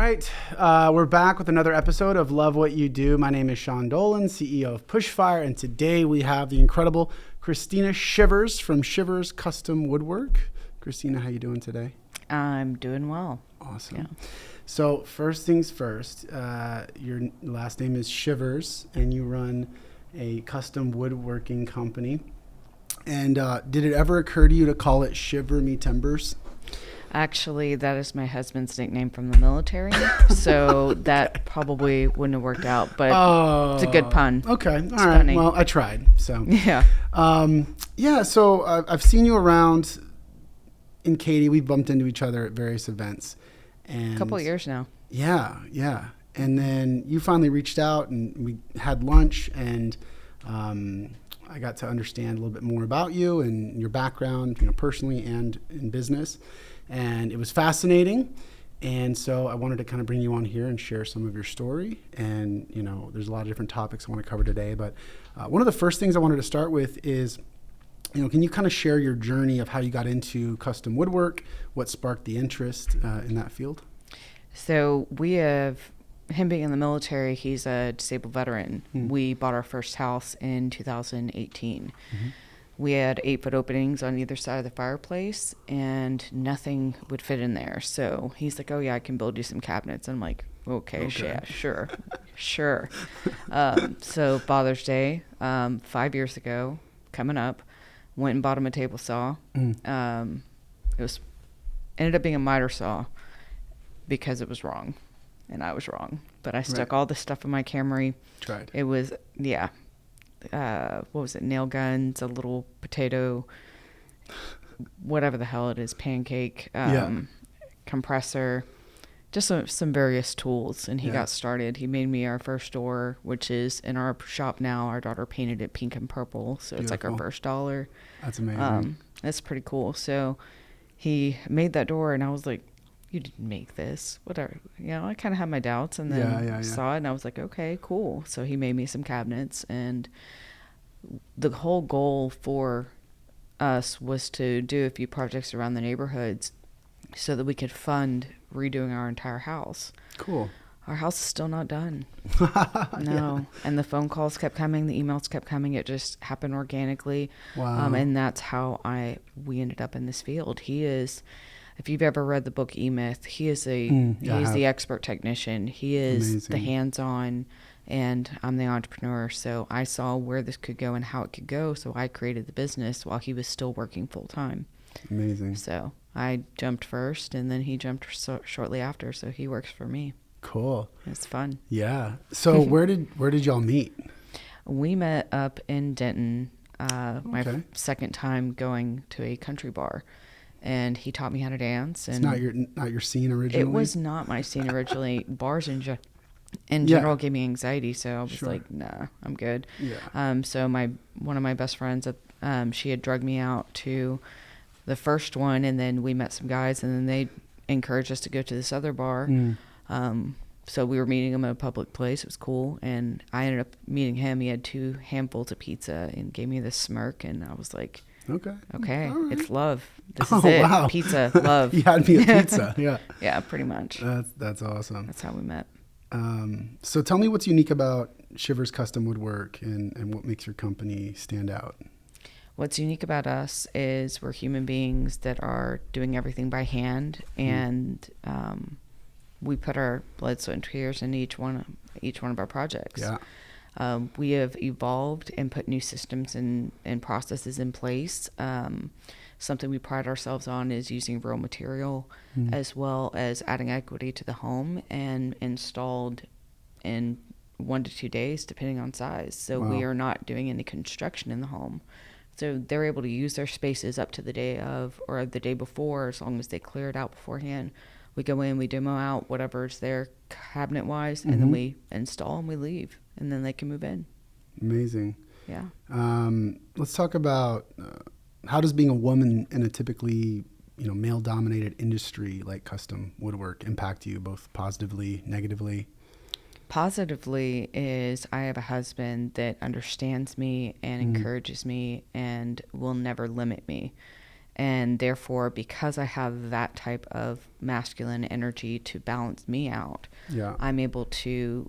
right. We're back with another episode of Love What You Do. My name is Sean Dolan, CEO of PushFire, and today we have the incredible Khrystina Shivers from Shivers Custom Woodwork. Khrystina, how you doing today? I'm doing well. Awesome. Yeah. So first things first, your last name is Shivers, and you run a custom woodworking company. And did it ever occur to you to call it Shiver Me Timbers? Actually, that is my husband's nickname from the military, so that probably wouldn't have worked out, but it's a good pun. Okay. All right. funny. Well, I tried. So Yeah. So I've seen you around in Katy. We've bumped into each other at various events. And A couple of years now. Yeah. And then you finally reached out and we had lunch, and I got to understand a little bit more about you and your background, personally and in business. And it was fascinating. And so I wanted to kind of bring you on here and share some of your story. And, there's a lot of different topics I want to cover today. But one of the first things I wanted to start with is, can you kind of share your journey of how you got into custom woodwork, what sparked the interest in that field? So we have him being in the military. He's a disabled veteran. We bought our first house in 2018. We had 8-foot openings on either side of the fireplace, and nothing would fit in there. So he's like, "Oh yeah, I can build you some cabinets." I'm like, "Okay. Yeah, sure." So Father's Day, 5 years ago, coming up, went and bought him a table saw. Ended up being a miter saw because it was wrong, and I was wrong. But I stuck all the stuff in my Camry. Tried. It was what was it? Nail guns, a little potato, whatever the hell it is, pancake, compressor, just some various tools. And he got started. He made me our first door, which is in our shop now. Our daughter painted it pink and purple, so Beautiful. It's like our first dollar. That's amazing. That's pretty cool. So he made that door, and I was like, "You didn't make this, whatever." I kind of had my doubts, and then saw it, and I was like, "Okay, cool." So he made me some cabinets, and the whole goal for us was to do a few projects around the neighborhoods so that we could fund redoing our entire house. Cool. Our house is still not done. No. And the phone calls kept coming, the emails kept coming. It just happened organically. Wow. And that's how we ended up in this field. He is... If you've ever read the book E-Myth, he is he's the expert technician. He is Amazing. The hands-on, and I'm the entrepreneur. So I saw where this could go and how it could go. So I created the business while he was still working full-time. Amazing. So I jumped first, and then he jumped shortly after. So he works for me. Cool. It's fun. Yeah. So where did y'all meet? We met up in Denton. My second time going to a country bar. And he taught me how to dance. And It's not your scene originally? It was not my scene originally. Bars in general gave me anxiety, so I was like, nah, I'm good. Yeah. So one of my best friends, she had drugged me out to the first one, and then we met some guys, and then they encouraged us to go to this other bar. So we were meeting him at a public place. It was cool. And I ended up meeting him. He had 2 handfuls of pizza and gave me this smirk, and I was like, Okay, right. It's love. This is it. Wow. Pizza, love. You had me a pizza. Yeah. Yeah, pretty much. That's awesome. That's how we met. So tell me what's unique about Shivers Custom Woodwork and what makes your company stand out. What's unique about us is we're human beings that are doing everything by hand, and we put our blood, sweat, and tears in each one of our projects. Yeah. We have evolved and put new systems and processes in place. Something we pride ourselves on is using real material, as well as adding equity to the home, and installed in 1 to 2 days, depending on size. So we are not doing any construction in the home. So they're able to use their spaces up to the day of or the day before, as long as they clear it out beforehand. We go in, we demo out whatever's there cabinet-wise, and then we install and we leave, and then they can move in. Amazing. Yeah. Let's talk about how does being a woman in a typically male-dominated industry like custom woodwork impact you, both positively, negatively? Positively is I have a husband that understands me and encourages me and will never limit me. And therefore, because I have that type of masculine energy to balance me out, I'm able to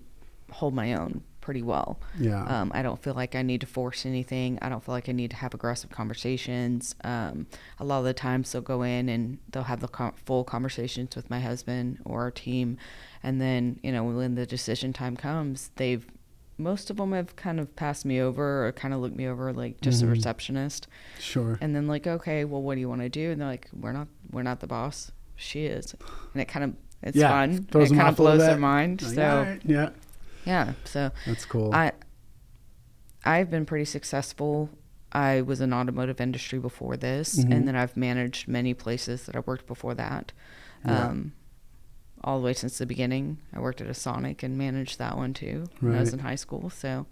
hold my own pretty well. I don't feel like I need to force anything. I don't feel like I need to have aggressive conversations. A lot of the times they'll go in and they'll have the full conversations with my husband or our team. And then, when the decision time comes, most of them have kind of passed me over or kind of looked me over like just a receptionist. Sure. And then like, okay, well, what do you want to do? And they're like, we're not the boss. She is. And it's fun. It kind of blows their mind. Like, so right. yeah. So that's cool. I've been pretty successful. I was in automotive industry before this, and then I've managed many places that I worked before that. All the way since the beginning. I worked at a Sonic and managed that one too when I was in high school. So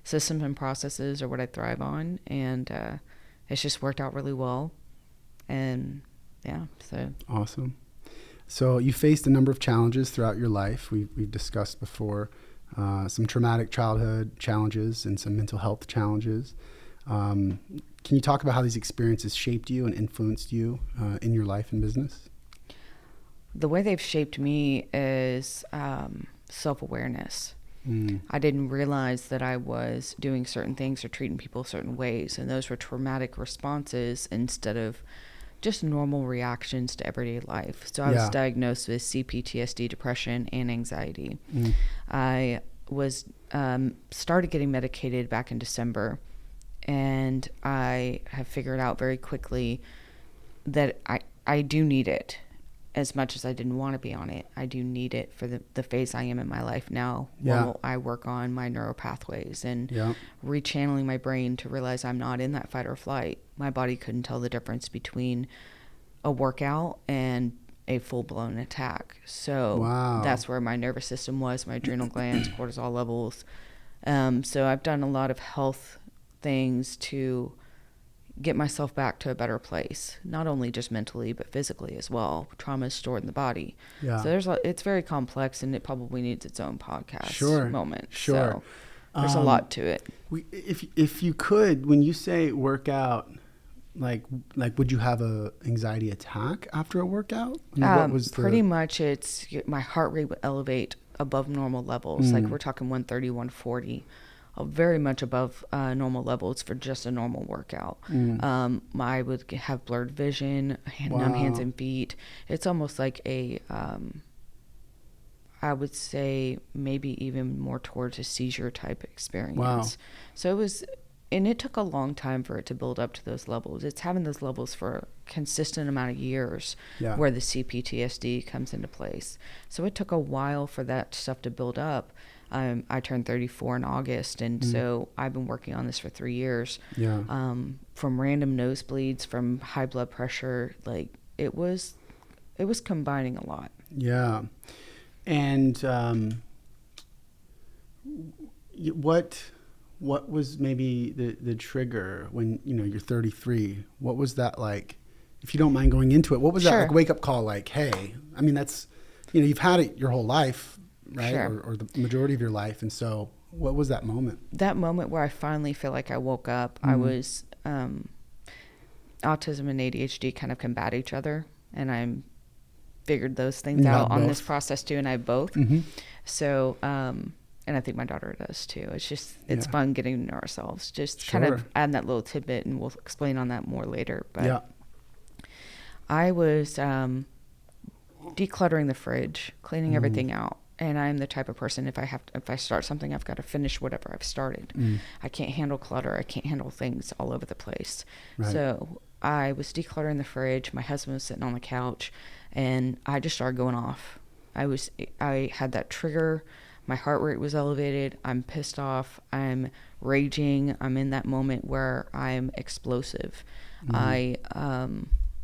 systems and processes are what I thrive on, and it's just worked out really well. And so awesome. So you faced a number of challenges throughout your life. We've discussed before some traumatic childhood challenges and some mental health challenges. Can you talk about how these experiences shaped you and influenced you in your life and business? The way they've shaped me is self-awareness. I didn't realize that I was doing certain things or treating people certain ways, and those were traumatic responses instead of just normal reactions to everyday life. So I was diagnosed with CPTSD, depression, and anxiety. I was started getting medicated back in December, and I have figured out very quickly that I do need it. As much as I didn't want to be on it, I do need it for the phase I am in my life now. While I work on my neural pathways and rechanneling my brain to realize I'm not in that fight or flight. My body couldn't tell the difference between a workout and a full-blown attack. So that's where my nervous system was, my adrenal glands, cortisol levels. So I've done a lot of health things to get myself back to a better place, not only just mentally but physically as well. Trauma is stored in the body, so it's very complex, and it probably needs its own podcast moment. So there's a lot to it. If you could, when you say workout, like would you have a anxiety attack after a workout? I mean, what was pretty much it's my heart rate would elevate above normal levels. Like we're talking 130, 140. Very much above normal levels for just a normal workout. I would have blurred vision, numb hands and feet. It's almost like I would say maybe even more towards a seizure type experience. So it took a long time for it to build up to those levels. It's having those levels for a consistent amount of years where the CPTSD comes into place. So it took a while for that stuff to build up. I turned 34 in August, and so I've been working on this for 3 years. From random nosebleeds, from high blood pressure, like it was combining a lot. Yeah. And what was maybe the trigger when you're 33? What was that like? If you don't mind going into it, what was that like wake up call? Like, hey, I mean, that's you've had it your whole life. Right. Or the majority of your life. And so what was that moment? That moment where I finally feel like I woke up, I was, autism and ADHD kind of combat each other. And I figured those things out on this process too. And I have both. So, and I think my daughter does too. It's just, it's fun getting to know ourselves. Just kind of add that little tidbit, and we'll explain on that more later. But I was decluttering the fridge, cleaning everything out. And I'm the type of person, if I start something, I've got to finish whatever I've started. I can't handle clutter. I can't handle things all over the place. So I was decluttering the fridge. My husband was sitting on the couch, and I just started going off. I had that trigger. My heart rate was elevated. I'm pissed off. I'm raging. I'm in that moment where I'm explosive. I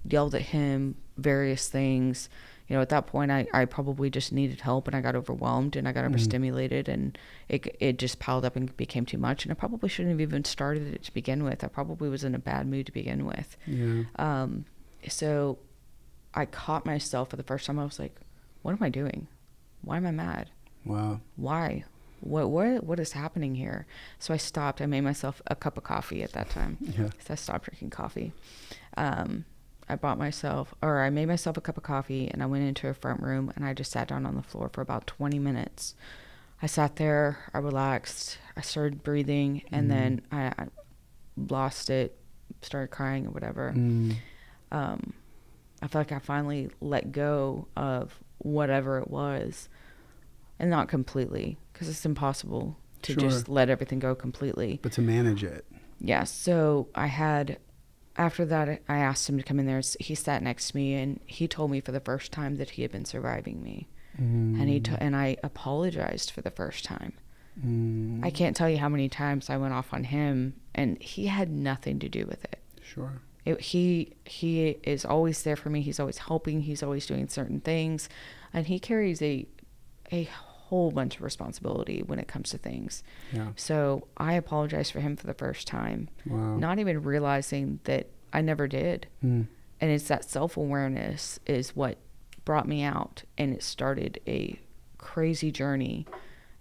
yelled at him various things. At that point, I probably just needed help, and I got overwhelmed, and I got overstimulated, and it just piled up and became too much. And I probably shouldn't have even started it to begin with. I probably was in a bad mood to begin with. So I caught myself for the first time. I was like, what am I doing? Why am I mad? Why? What is happening here? So I stopped. I made myself a cup of coffee at that time. So I stopped drinking coffee. I made myself a cup of coffee, and I went into a front room, and I just sat down on the floor for about 20 minutes. I sat there, I relaxed, I started breathing, and then I lost it, started crying or whatever. I feel like I finally let go of whatever it was, and not completely, because it's impossible to just let everything go completely. But to manage it. Yeah. So after that, I asked him to come in there. He sat next to me, and he told me for the first time that he had been surviving me. And I apologized for the first time. I can't tell you how many times I went off on him, and he had nothing to do with it. Sure. He is always there for me. He's always helping. He's always doing certain things, and he carries a whole bunch of responsibility when it comes to things. Yeah. So I apologized for him for the first time, not even realizing that I never did. And it's that self-awareness is what brought me out, and it started a crazy journey.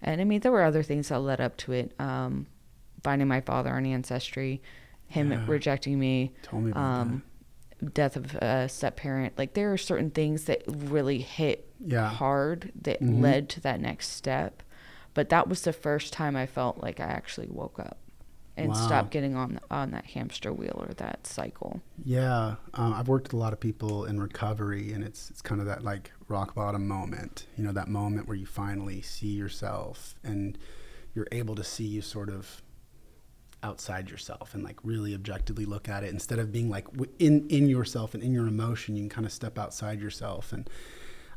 And I mean, there were other things that led up to it. Finding my father on Ancestry, him rejecting me, Told me about that. Death of a step parent. Like, there are certain things that really hit hard that led to that next step. But that was the first time I felt like I actually woke up and stopped getting on that hamster wheel or that cycle. Yeah. I've worked with a lot of people in recovery, and it's kind of that like rock bottom moment, you know, that moment where you finally see yourself and you're able to see you sort of outside yourself and like really objectively look at it instead of being like in yourself and in your emotion. You can kind of step outside yourself. And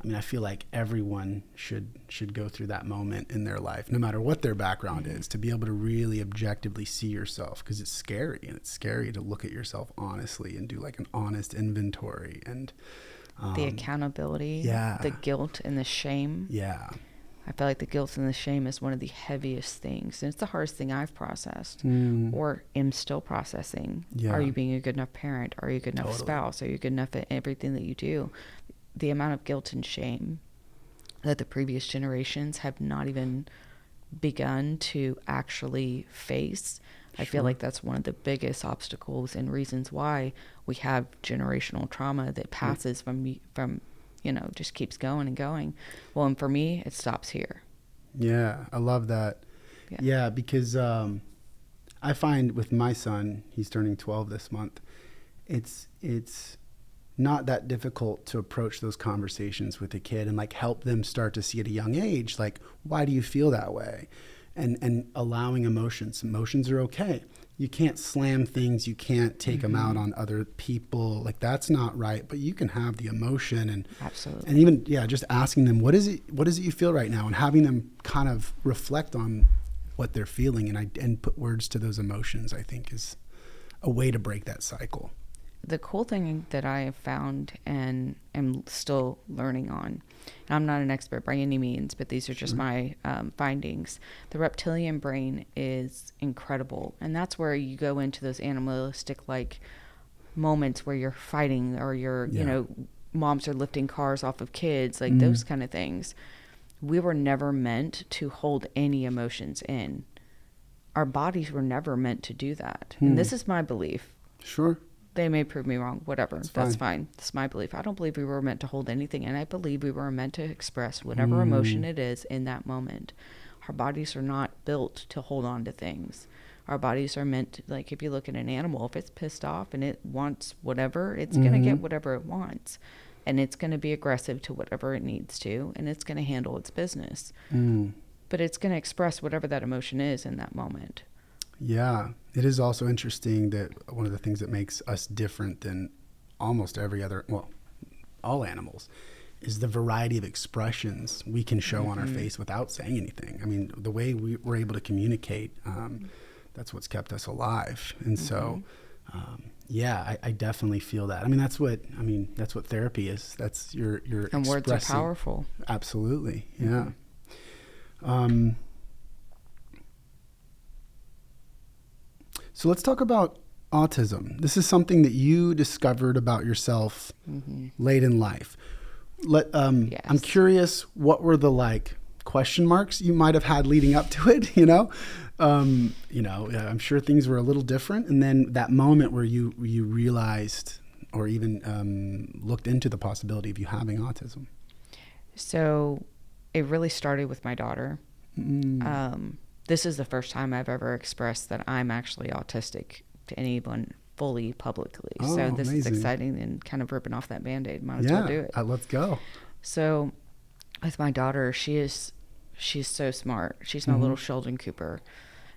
I mean, I feel like everyone should go through that moment in their life, no matter what their background is, to be able to really objectively see yourself, because it's scary, and it's scary to look at yourself honestly and do like an honest inventory and the accountability, the guilt and the shame. Yeah. I feel like the guilt and the shame is one of the heaviest things, and it's the hardest thing I've processed or am still processing. Yeah. Are you being a good enough parent? Are you a good enough spouse? Are you good enough at everything that you do? The amount of guilt and shame that the previous generations have not even begun to actually face. I feel like that's one of the biggest obstacles and reasons why we have generational trauma that passes from you know, just keeps going and going. Well, and for me, it stops here. Yeah, I love that. Yeah, because I find with my son, he's turning 12 this month, it's not that difficult to approach those conversations with a kid and like help them start to see at a young age, like, why do you feel that way? And allowing emotions. Emotions are okay. You can't slam things. You can't take them out on other people. Like, that's not right. But you can have the emotion and absolutely. And even just asking them, what is it you feel right now, and having them kind of reflect on what they're feeling and put words to those emotions, I think is a way to break that cycle. The cool thing that I have found and am still learning on, and I'm not an expert by any means, but these are just my findings. The reptilian brain is incredible. And that's where you go into those animalistic like moments where you're fighting or you're, you know, moms are lifting cars off of kids, like those kind of things. We were never meant to hold any emotions in. Our bodies were never meant to do that. And this is my belief. Sure. They may prove me wrong, whatever. That's fine. That's my belief. I don't believe we were meant to hold anything, and I believe we were meant to express whatever emotion it is in that moment. Our bodies are not built to hold on to things. Our bodies are meant to, like, if you look at an animal, if it's pissed off and it wants whatever, it's going to get whatever it wants. And it's going to be aggressive to whatever it needs to, and it's going to handle its business. But it's going to express whatever that emotion is in that moment. Yeah, it is also interesting that one of the things that makes us different than almost every other, well, all animals, is the variety of expressions we can show on our face without saying anything. I mean, the way we're able to communicate, that's what's kept us alive. And so, I definitely feel that. I mean, that's what therapy is. That's your and expressing. Words are powerful. Absolutely, yeah. So let's talk about autism. This is something that you discovered about yourself late in life. Yes. I'm curious, what were the question marks you might have had leading up to it? I'm sure things were a little different. And then that moment where you realized or even looked into the possibility of you having autism? So it really started with my daughter. This is the first time I've ever expressed that I'm actually autistic to anyone fully publicly. Oh, so this amazing. is exciting and kind of ripping off that Band-Aid. Might as well do it. Let's go. So with my daughter, she's so smart. She's my little Sheldon Cooper.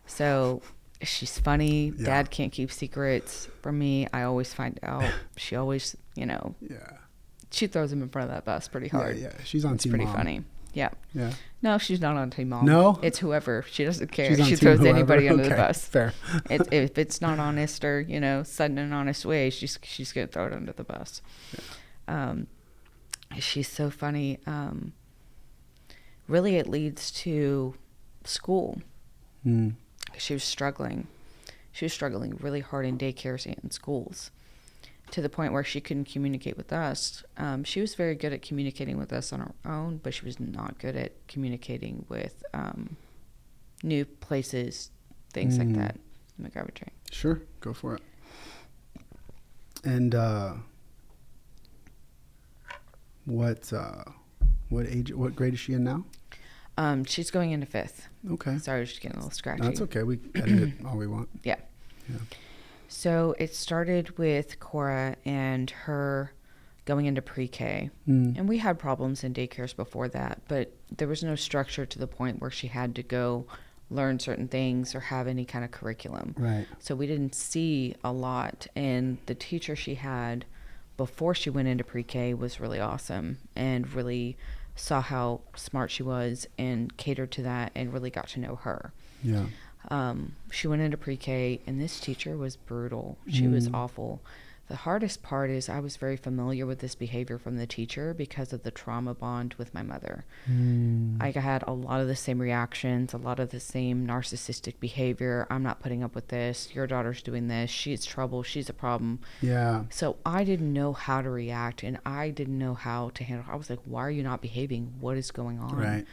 So she's funny. Yeah. Dad can't keep secrets from me. I always find out. She always, she throws him in front of that bus pretty hard. Yeah. She's on It's Team pretty Mom. funny. Yeah. Yeah. No, she's not on Team Mom. No? It's whoever. She doesn't care. She's on She Team throws whoever. anybody under the Okay, bus. fair. If it's not honest or, said in an honest way, she's going to throw it under the bus. Yeah. She's so funny. Really, it leads to school. She was struggling. She was struggling really hard in daycares and schools, to the point where she couldn't communicate with us. She was very good at communicating with us on her own, but she was not good at communicating with new places, things like that. Let me grab a drink. Sure, go for it. And what grade is she in now? She's going into 5th. Okay. Sorry, she's getting a little scratchy. No, that's okay. We edit it all we want. Yeah. So it started with Cora and her going into PreK. And we had problems in daycares before that, but there was no structure to the point where she had to go learn certain things or have any kind of curriculum. Right. So we didn't see a lot. And the teacher she had before she went into PreK was really awesome and really saw how smart she was and catered to that and really got to know her. Yeah. She went into PreK, and this teacher was brutal. She was awful. The hardest part is I was very familiar with this behavior from the teacher because of the trauma bond with my mother. I had a lot of the same reactions, a lot of the same narcissistic behavior. I'm not putting up with this. Your daughter's doing this. She's trouble. She's a problem. Yeah. So I didn't know how to react, and I didn't know how to handle it. I was like, why are you not behaving? What is going on? Right.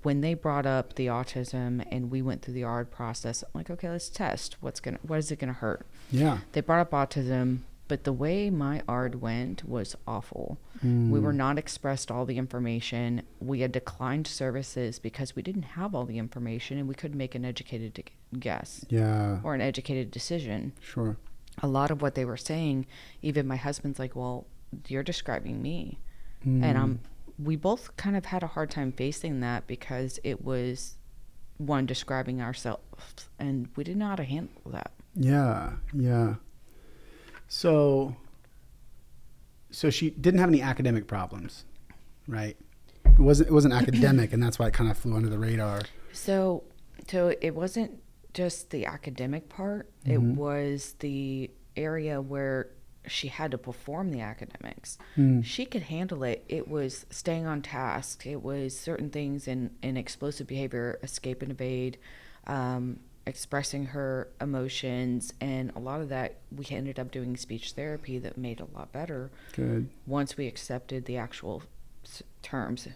When they brought up the autism and we went through the ARD process, I'm like, okay, let's test. What is it going to hurt? Yeah. They brought up autism, but the way my ARD went was awful. We were not expressed all the information. We had declined services because we didn't have all the information and we couldn't make an educated guess. Yeah. Or an educated decision. Sure. A lot of what they were saying, even my husband's like, well, you're describing me. And we both kind of had a hard time facing that because it was one describing ourselves, and we didn't know how to handle that. Yeah. So she didn't have any academic problems, right? It wasn't academic, and that's why it kind of flew under the radar. So it wasn't just the academic part. It was the area where she had to perform the academics. She could handle it. It was staying on task. It was certain things in explosive behavior, escape and evade, expressing her emotions, and a lot of that we ended up doing speech therapy that made a lot better. Good. Once we accepted the actual terms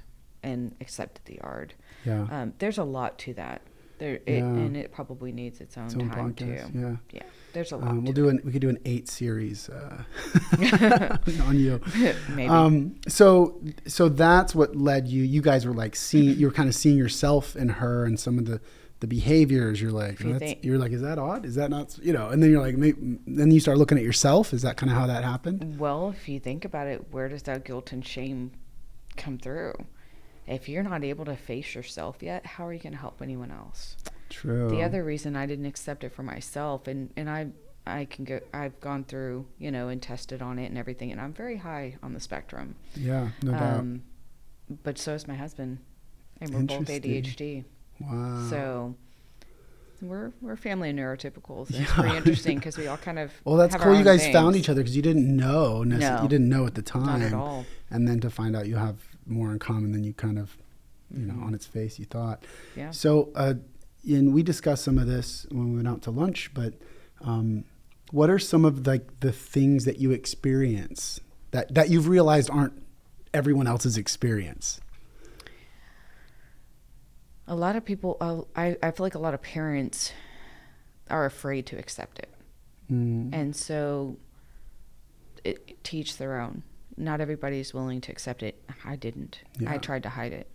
and accepted the ARD. Yeah. There's a lot to that. And it probably needs its own time podcast, too. Yeah. There's a lot. We could do an 8 series on you. Maybe. So that's what led you. You guys were like you were kind of seeing yourself in her and some of the behaviors. You're like, you're like, is that odd? Is that not? And then you're like, then you start looking at yourself. Is that kind of how that happened? Well, if you think about it, where does that guilt and shame come through? If you're not able to face yourself yet, how are you going to help anyone else? True. The other reason I didn't accept it for myself, and I've gone through, and tested on it and everything, and I'm very high on the spectrum. Yeah, no doubt. But so is my husband, and we're both ADHD. Wow. So we're family of neurotypicals. And it's pretty interesting because we all kind of that's have cool. our You own guys things. found each other because you didn't know. No, you didn't know at the time. Not at all. And then to find out you have more in common than you kind of, on its face you thought. Yeah. So, and we discussed some of this when we went out to lunch, but what are some of the things that you experience that you've realized aren't everyone else's experience? A lot of people, I feel like a lot of parents are afraid to accept it. And so to each their own. Not everybody's willing to accept it. I didn't. Yeah. I tried to hide it.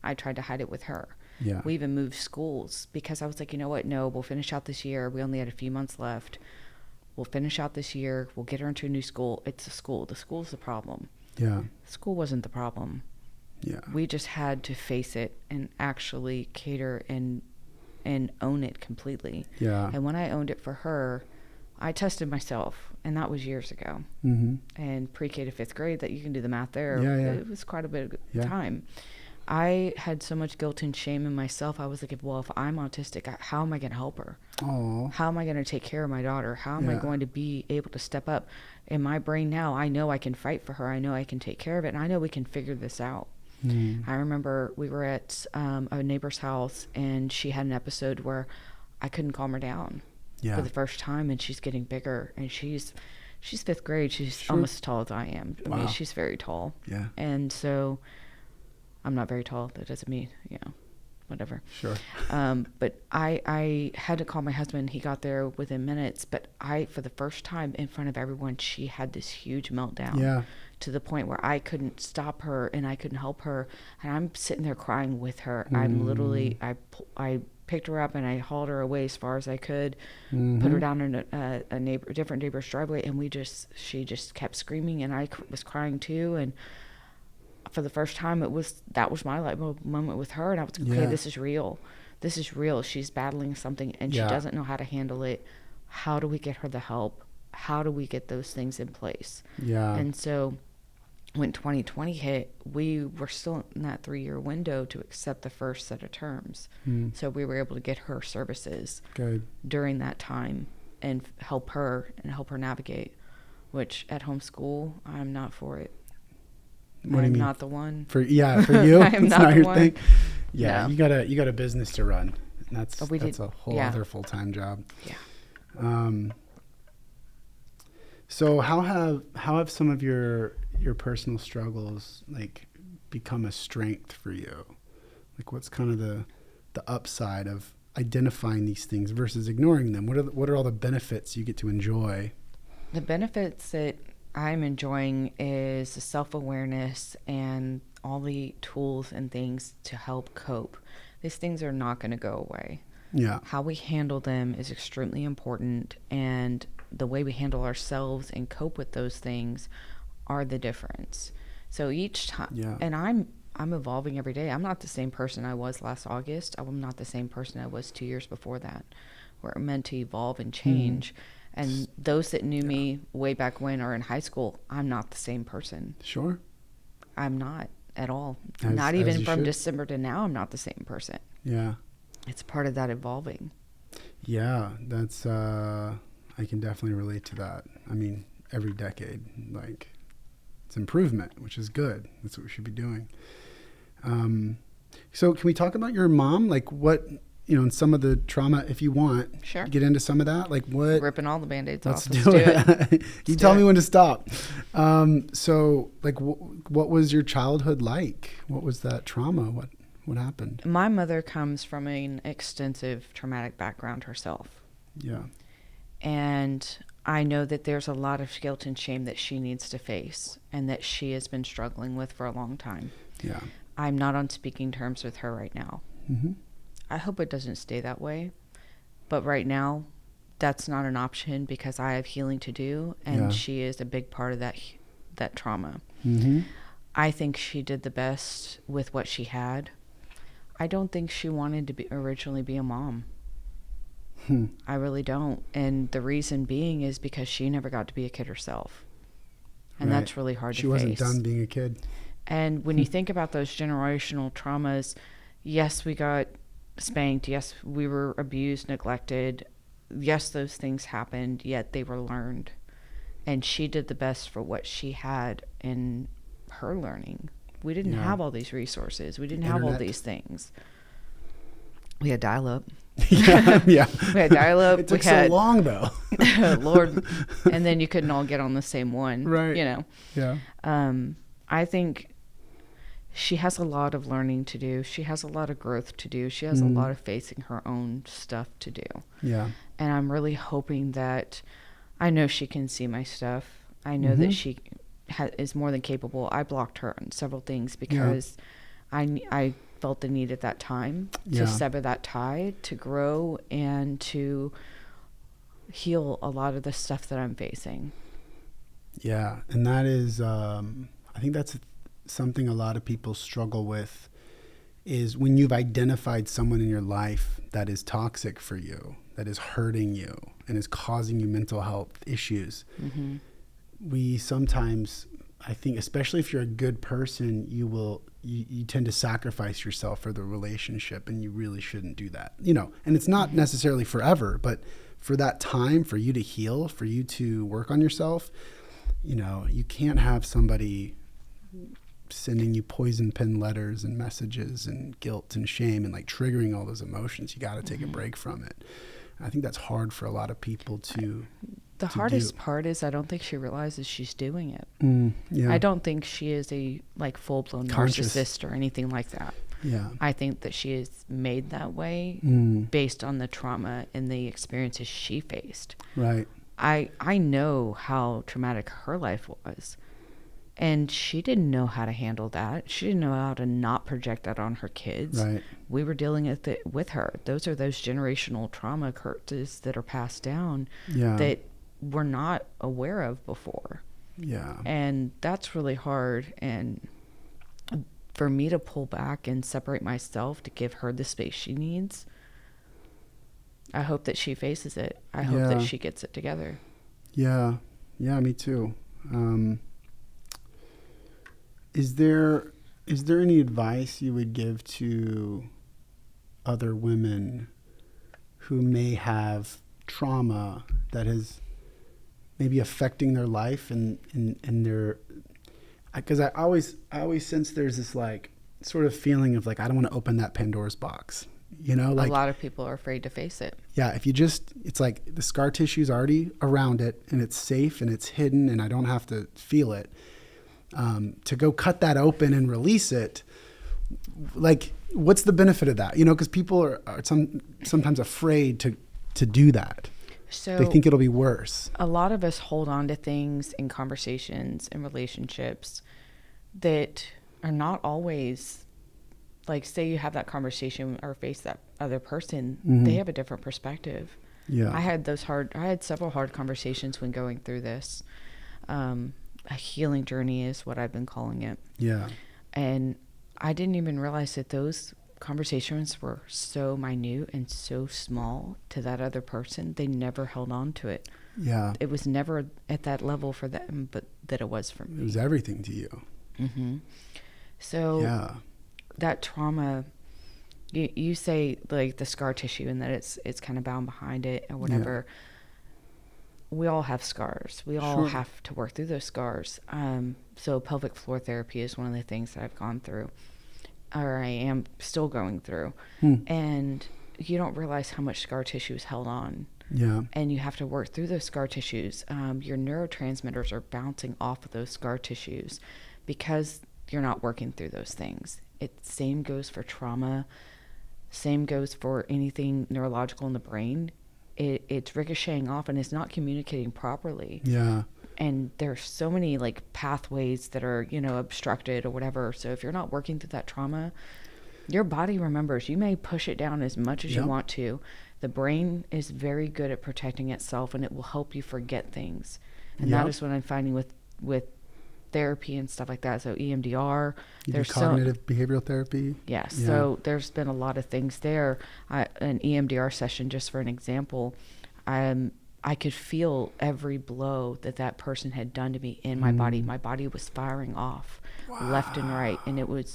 I tried to hide it with her. Yeah. We even moved schools because I was like, you know what? No, we'll finish out this year. We only had a few months left. We'll finish out this year. We'll get her into a new school. It's the school. The school's the problem. Yeah. School wasn't the problem. Yeah. We just had to face it and actually cater and own it completely. Yeah. And when I owned it for her, I tested myself, and that was years ago. Mm-hmm. And pre-K to 5th grade, that you can do the math there. Yeah, yeah. It was quite a bit of Yeah. time. I had so much guilt and shame in myself. I was like, well, if I'm autistic, how am I going to help her? Oh. How am I going to take care of my daughter? How am I Yeah. going to be able to step up? In my brain now, I know I can fight for her. I know I can take care of it. And I know we can figure this out. Mm. I remember we were at a neighbor's house, and she had an episode where I couldn't calm her down Yeah. for the first time, and she's getting bigger, and she's 5th grade. She's Sure. almost as tall as I am. I mean, Wow. she's very tall. Yeah. And so I'm not very tall. That doesn't mean, whatever. Sure. But I had to call my husband. He got there within minutes. But for the first time in front of everyone, she had this huge meltdown. Yeah. To the point where I couldn't stop her and I couldn't help her. And I'm sitting there crying with her. I'm literally, I picked her up and I hauled her away as far as I could, put her down in a different neighbor's driveway. And she just kept screaming, and I was crying too. And for the first time, that was my life moment with her. And I was like, okay, Yeah. this is real. This is real. She's battling something, and Yeah. she doesn't know how to handle it. How do we get her the help? How do we get those things in place? Yeah. And so when 2020 hit, we were still in that 3-year window to accept the first set of terms. Mm. So we were able to get her services Good. during that time and help her navigate, which at home school, I'm not for it. What do you I'm mean? not the one. For you? I am It's not the your one. thing. Yeah. No. You got a business to run. And that's We that's did- a whole yeah. other full-time job. Yeah. So how have some of your personal struggles like become a strength for you? Like, what's kind of the upside of identifying these things versus ignoring them? What are all the benefits you get to enjoy? The benefits that I'm enjoying is the self-awareness and all the tools and things to help cope. These things are not going to go away. Yeah. How we handle them is extremely important, and the way we handle ourselves and cope with those things are the difference. So each time, Yeah. and I'm evolving every day. I'm not the same person I was last August. I'm not the same person I was 2 years before that. We're meant to evolve and change. And those that knew me way back when or in high school, I'm not the same person. Sure. I'm not at all. As Not even you from should. December to now, I'm not the same person. Yeah. It's part of that evolving. Yeah. That's I can definitely relate to that. I mean, every decade, like, it's improvement, which is good. That's what we should be doing. So can we talk about your mom? Like, what, and some of the trauma, if you want. Sure. Get into some of that. Like, what? Ripping all the Band-Aids Let's off. do it. You tell do me it. when to stop. So, like, what was your childhood like? What was that trauma? What happened? My mother comes from an extensive traumatic background herself. Yeah. And I know that there's a lot of guilt and shame that she needs to face and that she has been struggling with for a long time. Yeah. I'm not on speaking terms with her right now. Mm-hmm. I hope it doesn't stay that way. But right now, that's not an option because I have healing to do, and Yeah. she is a big part of that trauma. Mm-hmm. I think she did the best with what she had. I don't think she wanted to originally be a mom. I really don't. And the reason being is because she never got to be a kid herself. And Right. that's really hard to face. She wasn't done being a kid. And when you think about those generational traumas, yes, we got spanked. Yes, we were abused, neglected. Yes, those things happened, yet they were learned. And she did the best for what she had in her learning. We didn't Yeah. have all these resources. We didn't have all Internet. these things. We had dial-up. Yeah. Yeah. We had dial-up. It took we had, so long, though. Lord. And then you couldn't all get on the same one. Right. Yeah. I think she has a lot of learning to do. She has a lot of growth to do. She has a lot of facing her own stuff to do. Yeah. And I'm really hoping that I know she can see my stuff. I know that she is more than capable. I blocked her on several things because I felt the need at that time to sever that tie, to grow, and to heal a lot of the stuff that I'm facing. Yeah, and that is, I think that's something a lot of people struggle with, is when you've identified someone in your life that is toxic for you, that is hurting you and is causing you mental health issues. We sometimes, I think, especially if you're a good person, you tend to sacrifice yourself for the relationship, and you really shouldn't do that, and it's not necessarily forever, but for that time, for you to heal, for you to work on yourself, you can't have somebody sending you poison pen letters and messages and guilt and shame and like triggering all those emotions. You got to take a break from it. I think that's hard for a lot of people to The hardest part is I don't think she realizes she's doing it. Yeah. I don't think she is a full-blown narcissist or anything like that. Yeah. I think that she is made that way based on the trauma and the experiences she faced. Right. I know how traumatic her life was. And she didn't know how to handle that. She didn't know how to not project that on her kids. Right. We were dealing with it with her. Those are those generational trauma curses that are passed down that we're not aware of before. Yeah. And that's really hard. And for me to pull back and separate myself to give her the space she needs, I hope that she faces it. I hope that she gets it together. Yeah. Yeah, me too. Is there any advice you would give to other women who may have trauma that is maybe affecting their life and their, because I always sense there's this like sort of feeling of like, I don't want to open that Pandora's box, like a lot of people are afraid to face it. Yeah. If you it's like the scar tissue is already around it and it's safe and it's hidden and I don't have to feel it. To go cut that open and release it, like, what's the benefit of that? Because people are sometimes afraid to do that. So they think it'll be worse. A lot of us hold on to things in conversations and relationships that are not always, like, say you have that conversation or face that other person, they have a different perspective. Yeah. I had several hard conversations when going through this. A healing journey is what I've been calling it. Yeah. And I didn't even realize that those conversations were so minute and so small to that other person. They never held on to it. Yeah. It was never at that level for them, but that it was for me. It was everything to you. So that trauma, you say like the scar tissue and that it's kind of bound behind it or whatever. Yeah. We all have scars. We all have to work through those scars. So pelvic floor therapy is one of the things that I've gone through, or I am still going through. And you don't realize how much scar tissue is held on. Yeah. And you have to work through those scar tissues. Your neurotransmitters are bouncing off of those scar tissues because you're not working through those things. Same goes for trauma. Same goes for anything neurological in the brain. It's ricocheting off and it's not communicating properly. Yeah. And there's so many like pathways that are, obstructed or whatever. So if you're not working through that trauma, your body remembers. You may push it down as much as you want to. The brain is very good at protecting itself and it will help you forget things. And that is what I'm finding with therapy and stuff like that. So EMDR, there's cognitive behavioral therapy. Yes. Yeah. So there's been a lot of things there. An EMDR session, just for an example, I could feel every blow that person had done to me in my body. My body was firing off left and right. And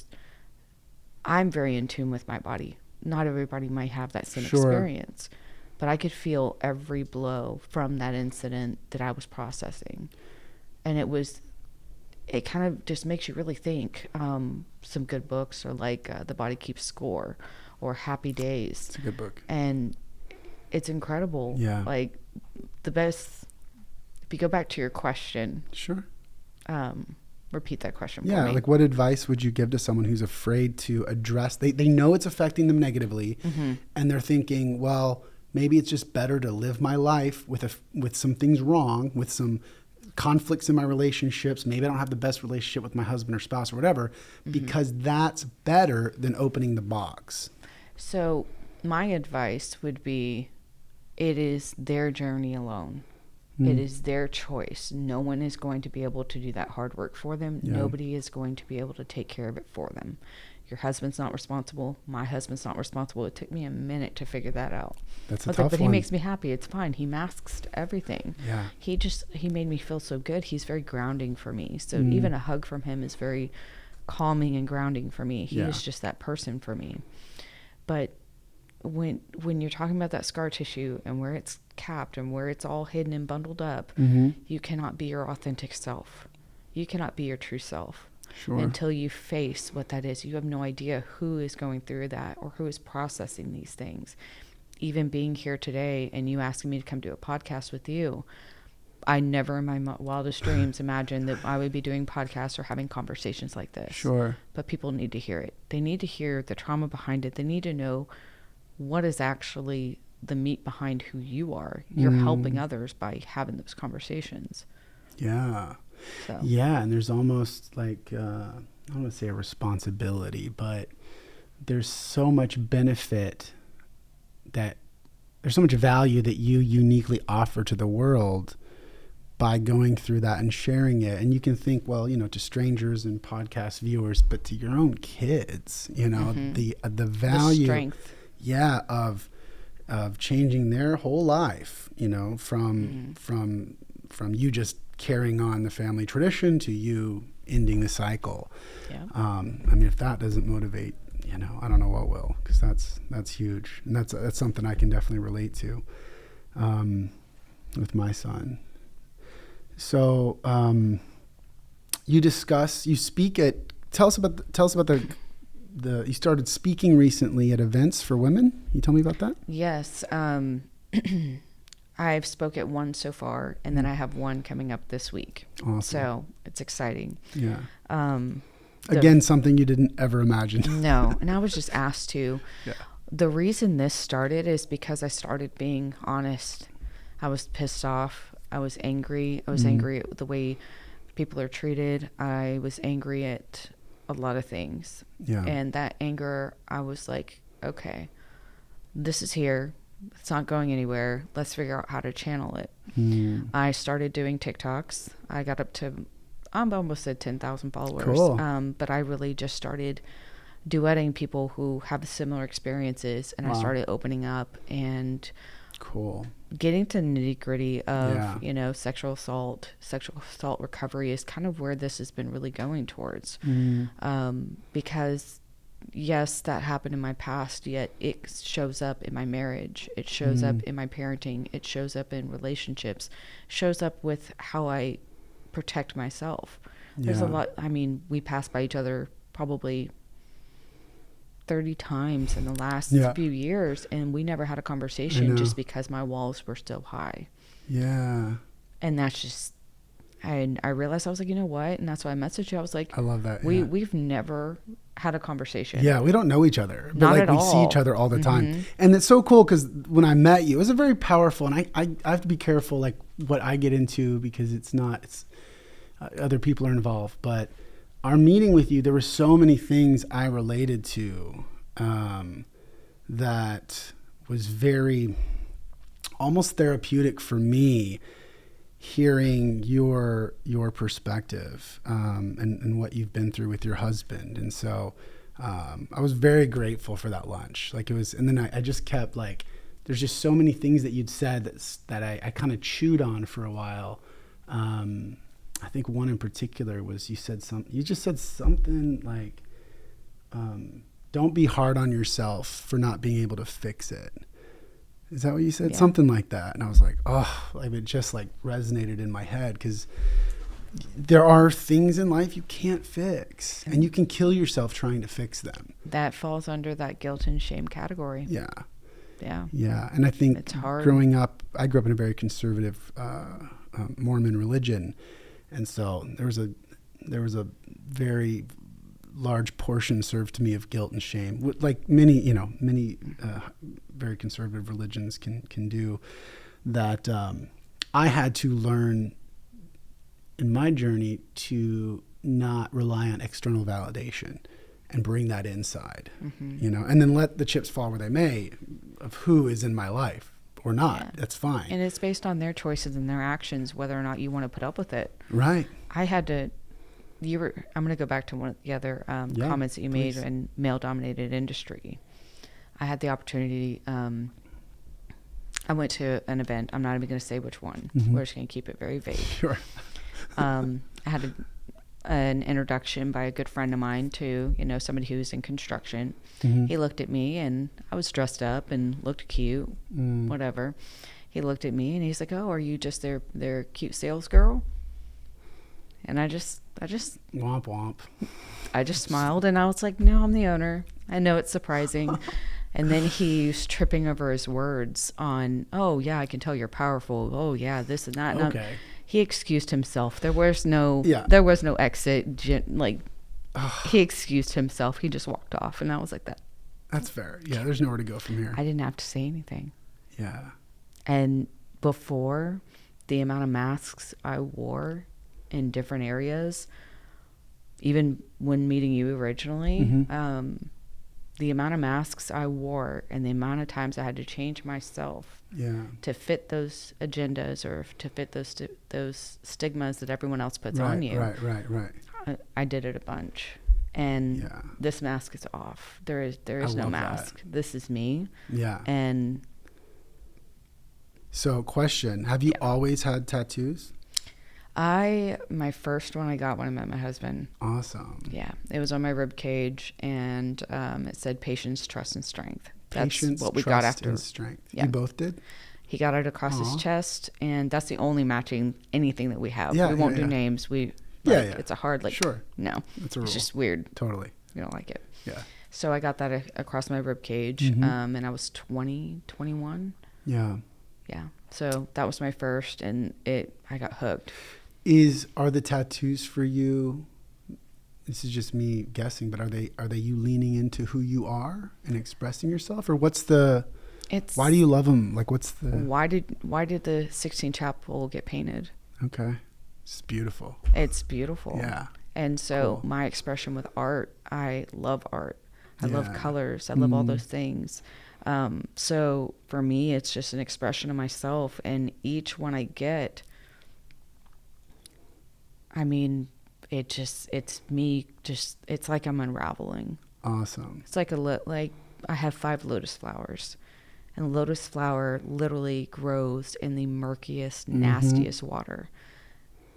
I'm very in tune with my body. Not everybody might have that same experience, but I could feel every blow from that incident that I was processing. And it kind of just makes you really think. Some good books are like The Body Keeps Score or Happy Days. It's a good book. And it's incredible. Yeah. Like the best, if you go back to your question. Sure. Repeat that question for me. Yeah, like what advice would you give to someone who's afraid to address, they know it's affecting them negatively and they're thinking, well, maybe it's just better to live my life with some things wrong, with some conflicts in my relationships. Maybe I don't have the best relationship with my husband or spouse or whatever, because that's better than opening the box. So my advice would be, it is their journey alone. It is their choice. No one is going to be able to do that hard work for them. Yeah. Nobody is going to be able to take care of it for them. Your husband's not responsible. My husband's not responsible. It took me a minute to figure that out. That's a But tough he one. makes me happy. It's fine. He masks everything. Yeah. He made me feel so good. He's very grounding for me. So even a hug from him is very calming and grounding for me. He is just that person for me. But when you're talking about that scar tissue and where it's capped and where it's all hidden and bundled up, you cannot be your authentic self. You cannot be your true self. Sure. Until you face what that is. You have no idea who is going through that or who is processing these things. Even being here today and you asking me to come do a podcast with you, I never in my wildest dreams imagined that I would be doing podcasts or having conversations like this. Sure. But people need to hear it. They need to hear the trauma behind it. They need to know what is actually the meat behind who you are. You're helping others by having those conversations. Yeah. So. Yeah, and there's almost like, I don't want to say a responsibility, but there's so much benefit there's so much value that you uniquely offer to the world by going through that and sharing it. And you can think, well, to strangers and podcast viewers, but to your own kids, the value, the strength. Yeah, of changing their whole life, from you just carrying on the family tradition to you ending the cycle. Yeah. If that doesn't motivate, I don't know what will, because that's huge. And that's something I can definitely relate to, with my son. So, tell us about you started speaking recently at events for women. Can you tell me about that? Yes. I've spoke at one so far, and then I have one coming up this week. Awesome. So it's exciting. Yeah. Again, something you didn't ever imagine. No, and I was just asked to. Yeah. The reason this started is because I started being honest. I was pissed off. I was angry. I was angry at the way people are treated. I was angry at a lot of things. Yeah. And that anger, I was like, okay, this is here. It's not going anywhere. Let's figure out how to channel it. I started doing TikToks. I got up to, I'm almost at 10,000 followers. Cool. But I really just started duetting people who have similar experiences, and I started opening up and cool. Getting to nitty gritty of, sexual assault recovery is kind of where this has been really going towards. Because yes, that happened in my past, yet it shows up in my marriage. It shows up in my parenting. It shows up in relationships, shows up with how I protect myself. There's a lot. We passed by each other probably 30 times in the last few years, and we never had a conversation just because my walls were still high. Yeah. And that's just, and I realized, I was like, you know what? And that's why I messaged you. I was like, I love that. We've never had a conversation. Yeah, we don't know each other, but Not at we all. see each other all the time. And it's so cool because when I met you, it was a very powerful, and I have to be careful like what I get into, because it's other people are involved. But our meeting with you, there were so many things I related to that was very almost therapeutic for me, hearing your perspective and what you've been through with your husband. And so I was very grateful for that lunch. Like it was, and then I just kept like, there's just so many things that you'd said that I kind of chewed on for a while. I think one in particular was you just said something like, don't be hard on yourself for not being able to fix it. Is that what you said? Yeah. Something like that. And I was like, it just like resonated in my head, because there are things in life you can't fix, and you can kill yourself trying to fix them. That falls under that guilt and shame category. Yeah. Yeah. Yeah. And I think it's hard. I grew up in a very conservative Mormon religion. And so there was a very large portion served to me of guilt and shame, like many very conservative religions can do, that I had to learn in my journey to not rely on external validation and bring that inside, you know, and then let the chips fall where they may of who is in my life or not. Yeah. That's fine. And it's based on their choices and their actions, whether or not you want to put up with it. Right. I had to, I'm going to go back to one of the other comments that you made in male-dominated industry. I had the opportunity, I went to an event. I'm not even going to say which one. We're just going to keep it very vague. Sure. I had an introduction by a good friend of mine to, you know, somebody who's in construction. He looked at me, and I was dressed up and looked cute, whatever. He looked at me and he's like, "Oh, are you just their cute sales girl?" And I just Womp womp. I just smiled and I was like, "No, I'm the owner." I know it's surprising. And then he's tripping over his words on, "Oh yeah, I can tell you're powerful. Oh yeah, this and that." And Okay. he excused himself. There was no exit. He excused himself. He just walked off, and I was like, "That." That's fair. Yeah, there's nowhere to go from here. I didn't have to say anything. Yeah. And before, the amount of masks I wore in different areas, even when meeting you originally, the amount of masks I wore and the amount of times I had to change myself to fit those agendas or to fit those stigmas that everyone else puts on you. Right. I did it a bunch. And this mask is off. There is no mask. That. This is me. Yeah. And so, question: have you always had tattoos? My first one I got when I met my husband. Awesome. Yeah, it was on my rib cage, and it said patience, trust, and strength. Patience, that's what we trust, got after. and strength. Yeah. You both did. He got it across his chest, and that's the only matching anything that we have. We won't do names. It's a hard Sure. No, it's a rule. It's just weird. Totally. You don't like it. Yeah. So I got that across my rib cage, and I was 21. Yeah. Yeah. So that was my first, and I got hooked. Are the tattoos for you? This is just me guessing, but are they you leaning into who you are and expressing yourself, or what's the? Why do you love them? Like, what's the? Why did the Sixteen Chapel get painted? Okay, it's beautiful. It's beautiful. Yeah. And so my expression with art, I love art. I love colors. I love all those things. So for me, it's just an expression of myself, and each one I get, I mean, it's me. It's like I'm unraveling. Awesome. It's like I have 5 lotus flowers, and lotus flower literally grows in the murkiest, nastiest water,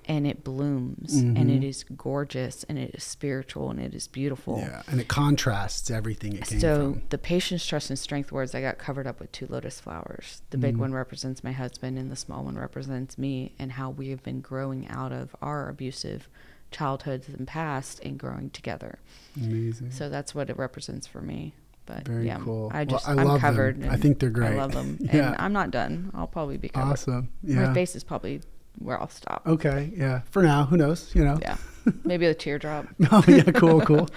and it blooms, and it is gorgeous, and it is spiritual, and it is beautiful. Yeah, and it contrasts everything it came from. So the patience, trust, and strength words, I got covered up with 2 lotus flowers. The big one represents my husband, and the small one represents me, and how we have been growing out of our abusive childhoods and past and growing together. Amazing. So that's what it represents for me. But very cool. I'm love covered. them. I think they're great. I love them. And I'm not done. I'll probably be covered. Awesome. Yeah. My face is probably where I'll stop. Okay. Yeah. For now, who knows? You know. Yeah. Maybe a teardrop. Oh yeah. Cool.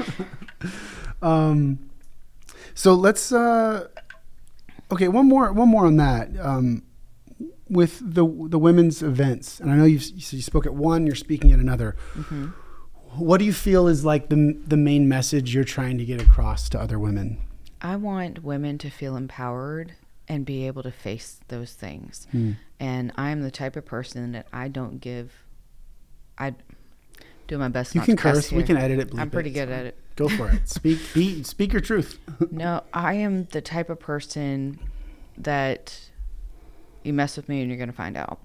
So let's. Okay. One more on that. With the women's events, and I know you spoke at one, you're speaking at another. What do you feel is like the main message you're trying to get across to other women? I want women to feel empowered and be able to face those things. And I'm the type of person that I do my best. You can curse. We can edit it. I'm pretty good at it. Go for it. Speak your truth. No, I am the type of person that you mess with me and you're going to find out.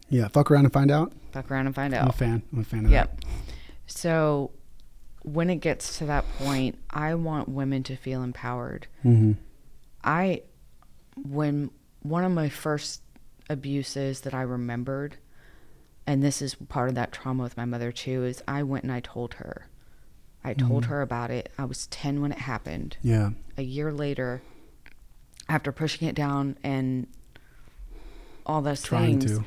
Yeah. Fuck around and find out. Fuck around and find out. I'm a fan of that. So when it gets to that point, I want women to feel empowered. When one of my first abuses that I remembered, and this is part of that trauma with my mother too, is I went and I told her. I told her about it. I was 10 when it happened. Yeah. A year later, after pushing it down and all those things.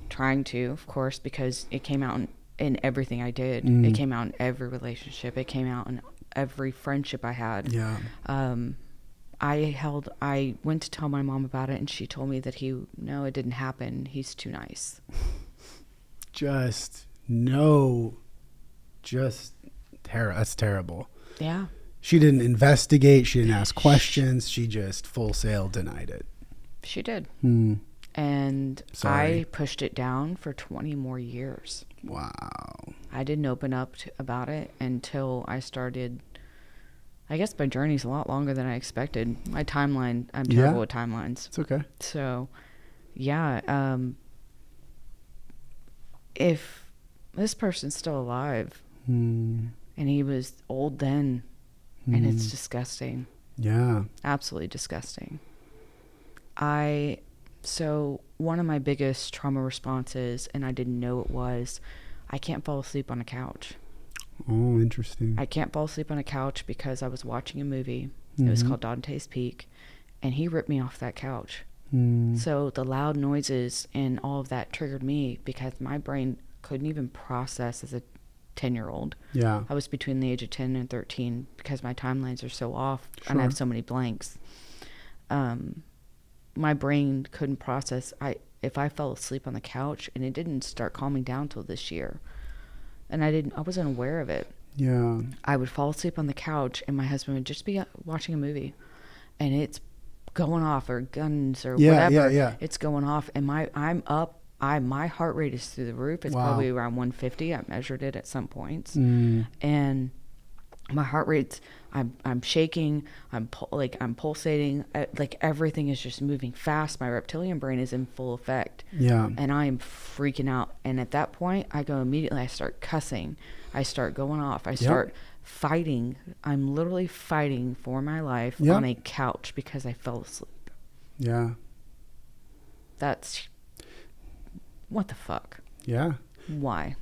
Trying to, of course, because it came out in everything I did. It came out in every relationship. It came out in every friendship I had. Yeah. I went to tell my mom about it, and she told me that it didn't happen. He's too nice. Just No, just that's terrible. Yeah. She didn't investigate. She didn't ask questions. She just full sail denied it. She did. Hmm. And Sorry. I pushed it down for 20 more years. Wow. I didn't open up about it until I started. I guess my journey's a lot longer than I expected. My timeline, I'm terrible with timelines. It's okay. So, yeah, if this person's still alive and he was old then, and it's disgusting. Yeah. Absolutely disgusting. So one of my biggest trauma responses, and I didn't know it was, I can't fall asleep on a couch. Oh, interesting. I can't fall asleep on a couch because I was watching a movie. It was called Dante's Peak, and he ripped me off that couch. So the loud noises and all of that triggered me because my brain couldn't even process as a 10-year-old. Yeah. I was between the age of 10 and 13 because my timelines are so off Sure. and I have so many blanks. My brain couldn't process. If I fell asleep on the couch, and it didn't start calming down till this year, and I wasn't aware of it. Yeah. I would fall asleep on the couch, and my husband would just be watching a movie, and it's going off, or guns or whatever. Yeah. It's going off, and I'm up. My heart rate is through the roof. It's probably around 150. I measured it at some points, and my heart rate's. I'm shaking. I'm pulsating. Like everything is just moving fast. My reptilian brain is in full effect. Yeah. And I am freaking out. And at that point, I go immediately. I start cussing. I start going off. I start fighting. I'm literally fighting for my life on a couch because I fell asleep. Yeah. That's what the fuck. Yeah. Why?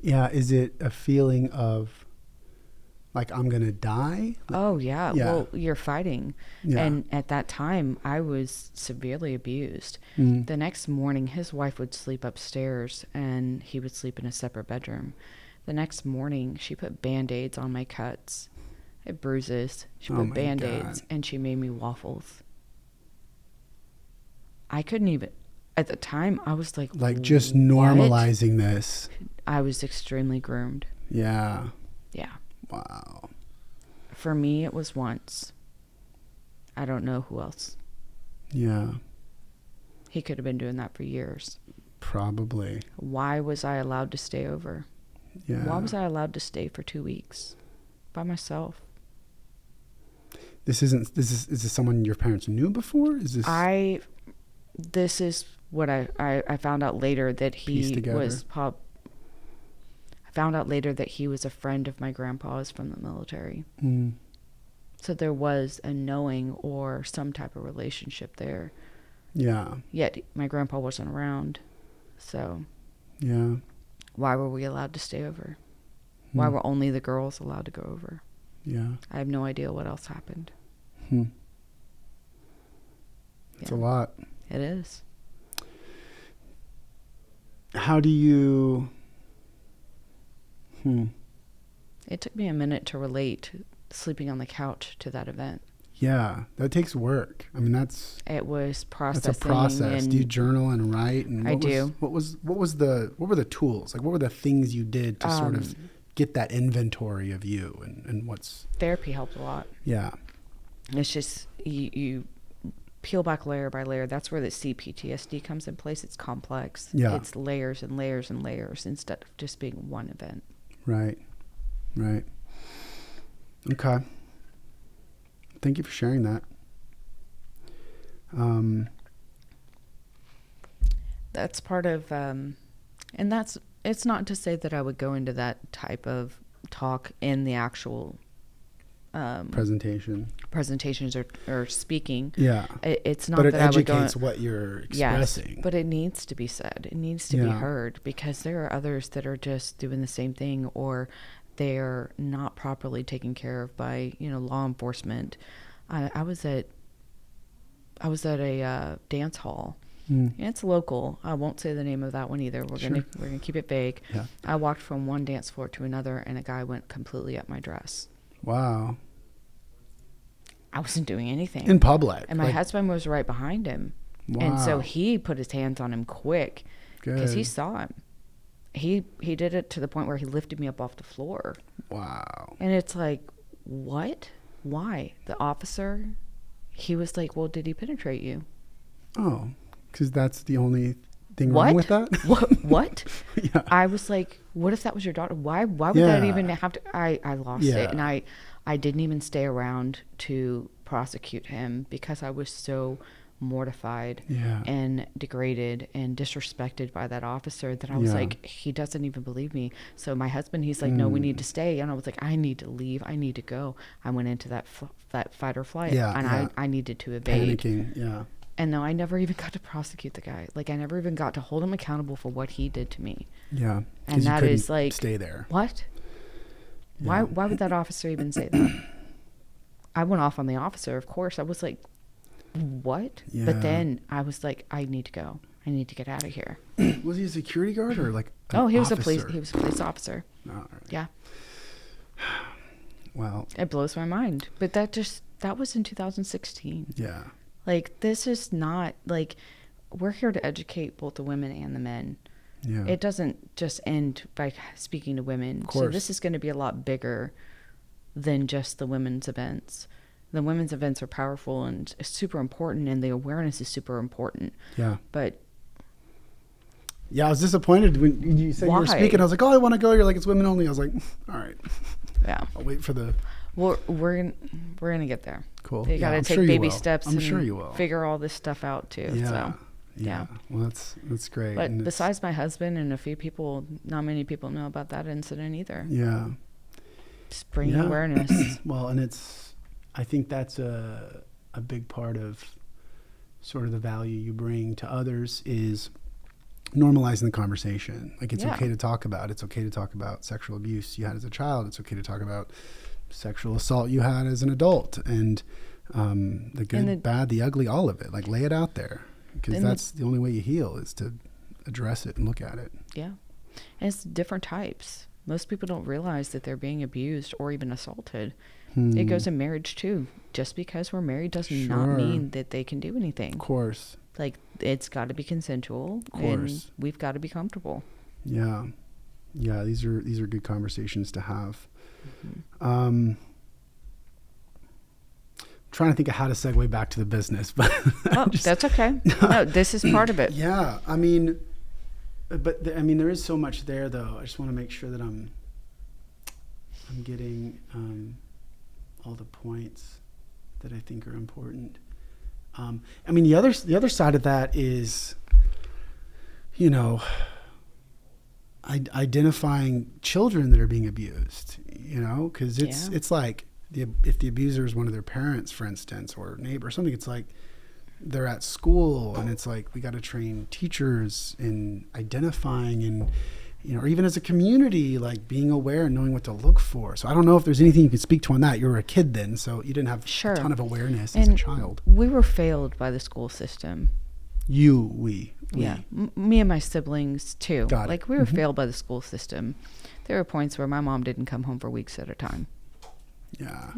Yeah. Is it a feeling of like I'm gonna die? Oh yeah. Well, you're fighting. Yeah. And at that time I was severely abused. The next morning his wife would sleep upstairs and he would sleep in a separate bedroom. The next morning she put Band-Aids on my cuts. I had bruises. She put Band-Aids and she made me waffles. I couldn't even, at the time I was like just normalizing this. I was extremely groomed. Yeah. Yeah. Wow. For me, it was once. I don't know who else. Yeah. He could have been doing that for years. Probably. Why was I allowed to stay over? Yeah. Why was I allowed to stay for 2 weeks by myself? Is this someone your parents knew before? This is what I found out later that he was I found out later that he was a friend of my grandpa's from the military. So there was a knowing or some type of relationship there. Yeah. Yet my grandpa wasn't around. So yeah. Why were we allowed to stay over? Why were only the girls allowed to go over? Yeah. I have no idea what else happened. It's a lot. It is. How do you... It took me a minute to relate sleeping on the couch to that event. Yeah, that takes work. I mean, it was processing. That's a process. Do you journal and write? And I do. What were the tools? Like, what were the things you did to sort of get that inventory of you and what's... Therapy helped a lot. Yeah. It's just, you peel back layer by layer. That's where the CPTSD comes in place. It's complex. Yeah. It's layers and layers and layers instead of just being one event. Right. Okay. Thank you for sharing that. That's part of, and it's not to say that I would go into that type of talk in the actual presentations or speaking. Yeah. It's not but it that I would go... educates what you're expressing. Yes, but it needs to be said. It needs to be heard, because there are others that are just doing the same thing, or they're not properly taken care of by, law enforcement. I was at a dance hall. It's local. I won't say the name of that one either. We're gonna keep it vague. Yeah. I walked from one dance floor to another, and a guy went completely up my dress. Wow. I wasn't doing anything in public, and my husband was right behind him. Wow. And so he put his hands on him quick because he saw him. he did it to the point where he lifted me up off the floor. Wow. And it's like, what? Why? The officer, he was like, well, did he penetrate you? Oh, because that's the only thing wrong with that? What? Yeah. I was like, what if that was your daughter? Why would that even have to? I lost it. And I didn't even stay around to prosecute him because I was so mortified and degraded and disrespected by that officer that I was like, he doesn't even believe me. So my husband, he's like, no, we need to stay. And I was like, I need to leave. I need to go. I went into that fight or flight, and I needed to evade. Panicking, And no, I never even got to prosecute the guy. Like, I never even got to hold him accountable for what he did to me. Yeah. And that is like, stay there. What? Yeah. Why would that officer even say that? I went off on the officer, of course. I was like, what? Yeah. But then I was like, I need to go. I need to get out of here. Was he a security guard or like he was a police officer. Oh, right. Yeah. Well, it blows my mind. But that was in 2016. Yeah. Like, this is not like, we're here to educate both the women and the men. Yeah. It doesn't just end by speaking to women. So this is going to be a lot bigger than just the women's events. The women's events are powerful and super important, and the awareness is super important. Yeah. But yeah, I was disappointed when you said you were speaking. I was like, oh, I want to go. You're like, it's women only. I was like, all right. Yeah. I'll wait for the. Well, we're gonna get there. Cool. You got to take baby steps. I'm sure you will. Figure all this stuff out too. Yeah. So, yeah. Well, that's great. But besides my husband and a few people, not many people know about that incident either. Yeah. Just bringing awareness. Well, and I think that's a big part of sort of the value you bring to others is normalizing the conversation. Like, it's okay to talk about. It's okay to talk about sexual abuse you had as a child. It's okay to talk about sexual assault you had as an adult, and the good, the bad, the ugly, all of it. Like, lay it out there, because that's the only way you heal, is to address it and look at it. Yeah. And it's different types. Most people don't realize that they're being abused or even assaulted. It goes in marriage too. Just because we're married does not mean that they can do anything. Of course. Like, it's got to be consensual, and we've got to be comfortable. Yeah. Yeah, these are good conversations to have. Mm-hmm. Trying to think of how to segue back to the business, but that's okay. No, this is part of it. Yeah, I mean, there is so much there, though. I just want to make sure that I'm getting all the points that I think are important. I mean, the other side of that is, identifying children that are being abused. Because it's like if the abuser is one of their parents, for instance, or neighbor or something, it's like they're at school, and it's like we got to train teachers in identifying and, or even as a community, like being aware and knowing what to look for. So I don't know if there's anything you could speak to on that. You were a kid then, so you didn't have a ton of awareness as a child. We were failed by the school system. We. Yeah. Me and my siblings too. Got it. Like, we were failed by the school system. There were points where my mom didn't come home for weeks at a time. Yeah.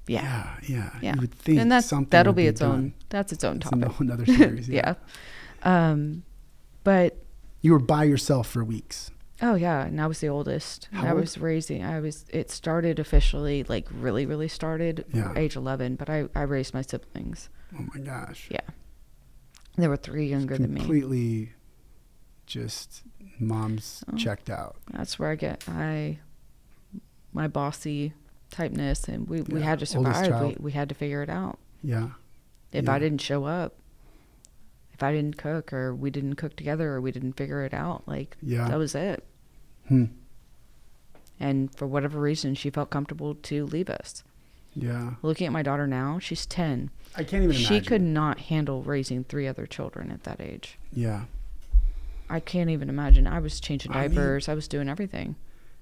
Yeah. You would think, and that'll be its done. own. That's its own topic. Another series. Yeah. But you were by yourself for weeks. Oh yeah, and I was the oldest. How old? It started officially, like really, really started age 11, but I raised my siblings. Oh my gosh. Yeah. There were 3 younger than me. Completely just mom's checked out. That's where I get my bossy typeness, and we had to survive. We had to figure it out. Yeah. If I didn't show up, if I didn't cook, or we didn't cook together, or we didn't figure it out, that was it. And for whatever reason, she felt comfortable to leave us. Yeah. Looking at my daughter now, she's 10. I can't even imagine. She could not handle raising 3 other children at that age. Yeah. I can't even imagine. I was changing diapers. I was doing everything.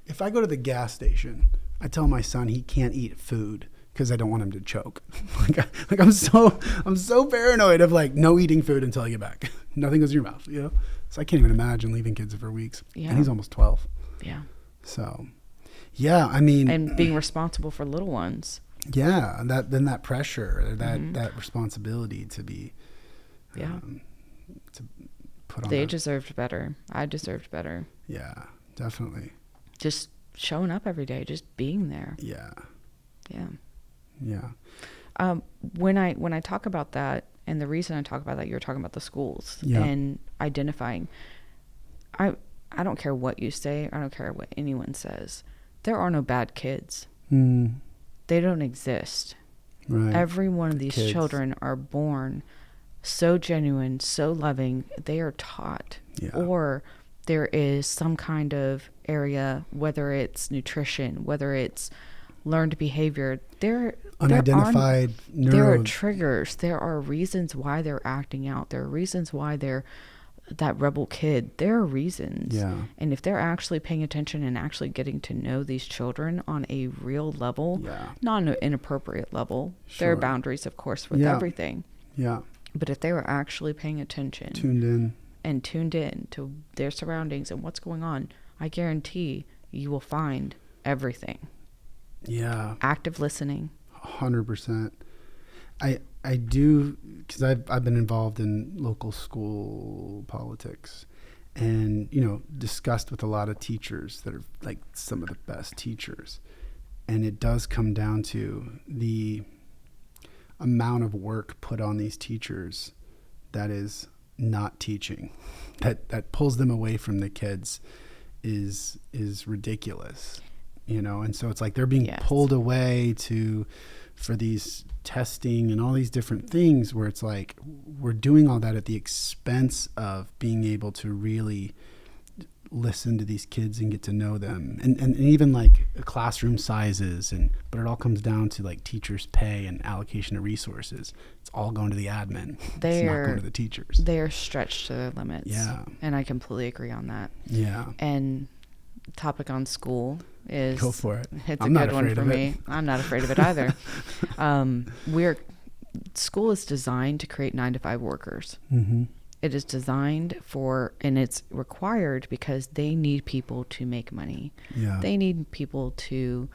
If I go to the gas station, I tell my son he can't eat food because I don't want him to choke. I'm so paranoid of no eating food until I get back. Nothing goes in your mouth, So I can't even imagine leaving kids for weeks. Yeah. And he's almost 12. Yeah. So, yeah, I mean, and being responsible for little ones. Yeah, and that pressure, that responsibility to be, to put on. They deserved better. I deserved better. Yeah, definitely. Just showing up every day, just being there. Yeah. Yeah. Yeah. When I talk about that, and the reason I talk about that, you're talking about the schools and identifying. I don't care what you say. I don't care what anyone says. There are no bad kids. They don't exist. Right. Every one of these children are born so genuine, so loving. They are taught, or there is some kind of area, whether it's nutrition, whether it's learned behavior. Unidentified there are triggers. There are reasons why they're acting out. There are reasons why they're that rebel kid. There are reasons. Yeah. And if they're actually paying attention and actually getting to know these children on a real level, not an inappropriate level, there are boundaries, of course, with everything. Yeah. But if they were actually paying attention, tuned in to their surroundings and what's going on, I guarantee you will find everything. Yeah. Active listening. 100%. I do, because I've been involved in local school politics, and discussed with a lot of teachers that are like some of the best teachers, and it does come down to the amount of work put on these teachers that is not teaching, that pulls them away from the kids is ridiculous, and so it's like they're being pulled away for these testing and all these different things, where it's like we're doing all that at the expense of being able to really listen to these kids and get to know them, and even like classroom sizes, but it all comes down to like teachers' pay and allocation of resources. It's all going to the admin. It's not going to the teachers. They are stretched to their limits. Yeah. And I completely agree on that. Yeah. And topic on school is, go for it. It's a good one for me. I'm not afraid of it either. School is designed to create 9-to-5 workers. Mm-hmm. It is designed and it's required because they need people to make money. Yeah. They need people to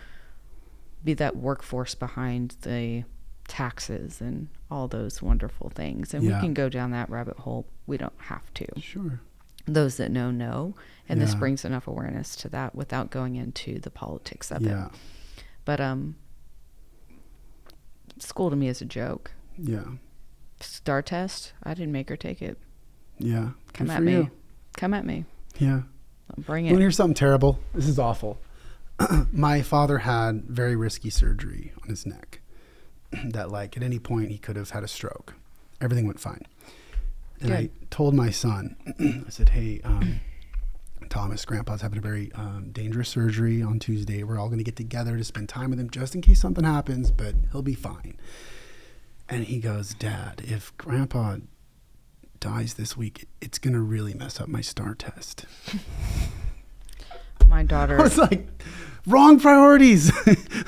be that workforce behind the taxes and all those wonderful things. And we can go down that rabbit hole. We don't have to. Sure. Those that know. And this brings enough awareness to that without going into the politics of it. But school to me is a joke. Yeah. STAR test, I didn't make her take it. Yeah. Come at me. Come at me. Yeah. Bring it. You want to hear something terrible? This is awful. My father had very risky surgery on his neck that like at any point he could have had a stroke. Everything went fine. And I told my son, I said, hey, Thomas, Grandpa's having a very dangerous surgery on Tuesday. We're all going to get together to spend time with him just in case something happens, but he'll be fine. And he goes, Dad, if Grandpa dies this week, it's going to really mess up my STAR test. My daughter... I was like, wrong priorities.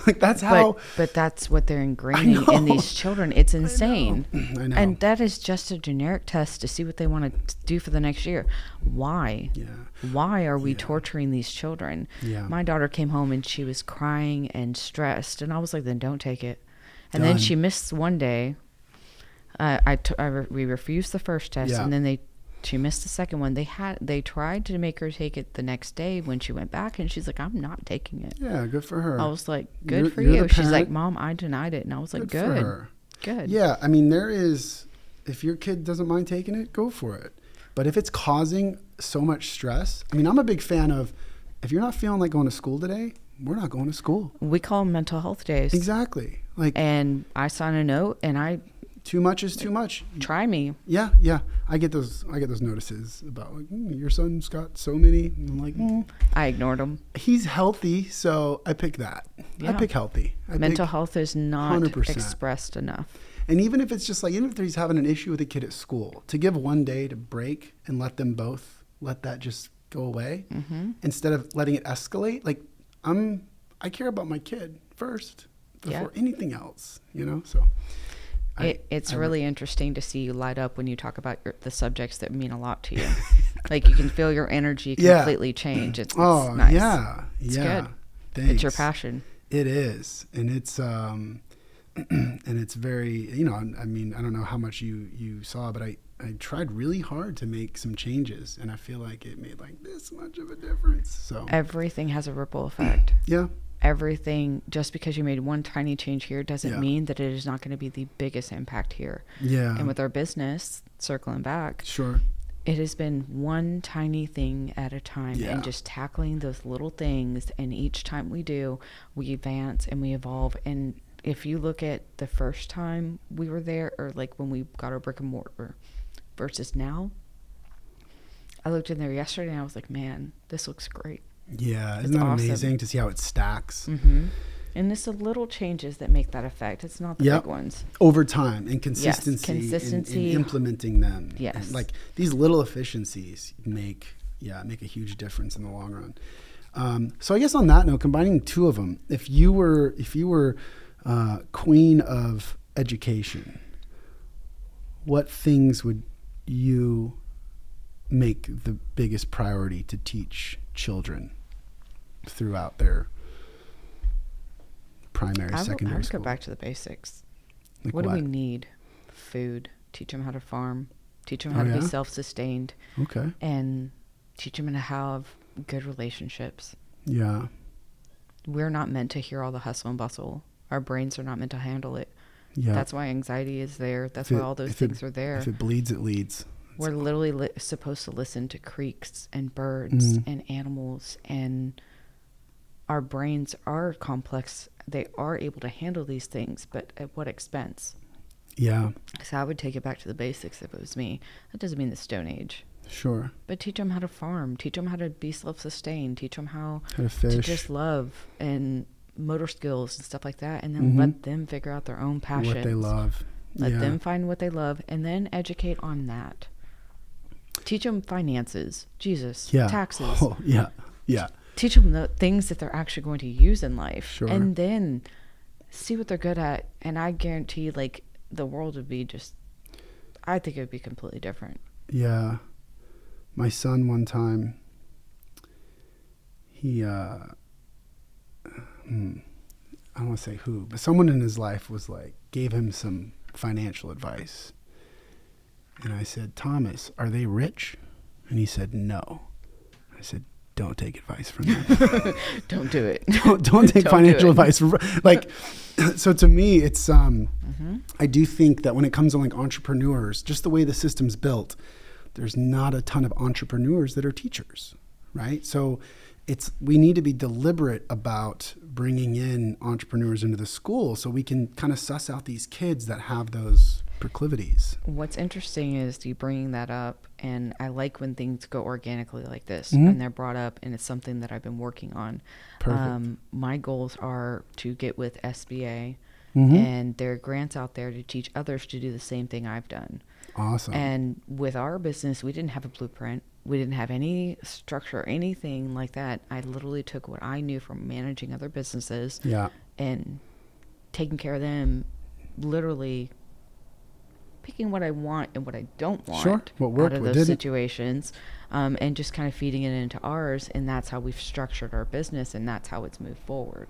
Like that's how... But that's what they're ingraining in these children. It's insane. I know. And that is just a generic test to see what they want to do for the next year. Why? Yeah. Why are we torturing these children? Yeah. My daughter came home and she was crying and stressed. And I was like, then don't take it. And then she missed one day. We refused the first test, and then she missed the second one. They tried to make her take it the next day when she went back, and she's like, I'm not taking it. Yeah, good for her. I was like, good for you. She's like, Mom, I denied it. And I was like, good. For her. Good. Yeah, I mean, if your kid doesn't mind taking it, go for it. But if it's causing so much stress, I mean, I'm a big fan of, if you're not feeling like going to school today, we're not going to school. We call them mental health days. Exactly. And I sign a note, and too much is too much. Try me. Yeah. I get those notices about like, your son's got so many. And I'm like, I ignored them. He's healthy, so I pick that. Yeah. I pick healthy. Mental health is not 100%. Expressed enough. And even if it's just like, even if he's having an issue with a kid at school, to give one day to break and let them both let that just go away, instead of letting it escalate. Like I care about my kid first before anything else, so. It's really interesting to see you light up when you talk about the subjects that mean a lot to you. Like you can feel your energy completely change. It's nice. Yeah. It's good. Thanks. It's your passion. It is. And it's, and it's very, I mean, I don't know how much you saw, but I tried really hard to make some changes, and I feel like it made like this much of a difference. So everything has a ripple effect. Yeah. Everything, just because you made one tiny change here doesn't Yeah. mean that it is not going to be the biggest impact here. Yeah. And with our business, circling back, Sure. it has been one tiny thing at a time, Yeah. and just tackling those little things. And each time we do, we advance and we evolve. And if you look at the first time we were there, or like when we got our brick and mortar versus now, I looked in there yesterday and I was like, man, this looks great. Yeah. It's Isn't that awesome. amazing to see how it stacks And it's the little changes that make that effect. It's not the Yep. big ones. over time, and consistency, consistency. in implementing them. Yes. And like these little efficiencies make a huge difference in the long run. So I guess on that note, combining two of them, if you were queen of education, what things would you make the biggest priority to teach children throughout their primary, I secondary would school? go back to the basics. Like What do we need? Food. Teach them how to farm. Teach them how Oh, to be yeah? self-sustained, Okay. and teach them how to have good relationships. Yeah. We're not meant to hear all the hustle and bustle. Our brains are not meant to handle it. Yeah. That's why anxiety is there. That's If why it- all those if things it- are there. If it bleeds, it leads. We're literally supposed to listen to creeks and birds Mhm. and animals, and our brains are complex. They are able to handle these things, but at what expense? Yeah. So I would take it back to the basics if it was me. That doesn't mean the Stone Age. Sure. But teach them how to farm. Teach them how to be self-sustained. Teach them how How to fish. to just love and motor skills and stuff like that. And then let them figure out their own passions. What they love. Let Yeah. them find what they love, and then educate on that. Teach them finances, Jesus, Yeah. taxes. Oh, yeah. Yeah. Teach them the things that they're actually going to use in life. Sure. And then see what they're good at. And I guarantee, like, the world would be just, I think it would be completely different. Yeah. My son one time, he, I don't want to say who, but someone in his life was like, gave him some financial advice. And I said, Thomas, are they rich? And he said, no. I said, don't take advice from them. Don't do it. don't take Don't financial do it. advice. Like, so to me, it's, I do think that when it comes to like entrepreneurs, just the way the system's built, there's not a ton of entrepreneurs that are teachers, right? So we need to be deliberate about bringing in entrepreneurs into the school so we can kind of suss out these kids that have those proclivities. What's interesting is you bringing that up, and I like when things go organically like this, and they're brought up, and it's something that I've been working on. Perfect. My goals are to get with SBA, and there are grants out there to teach others to do the same thing I've done. Awesome. And with our business, we didn't have a blueprint. We didn't have any structure, anything like that. I literally took what I knew from managing other businesses Yeah. and taking care of them, literally picking what I want and what I don't want Sure. What worked, out of what those didn't. situations, and just kind of feeding it into ours. And that's how we've structured our business, and that's how it's moved forward.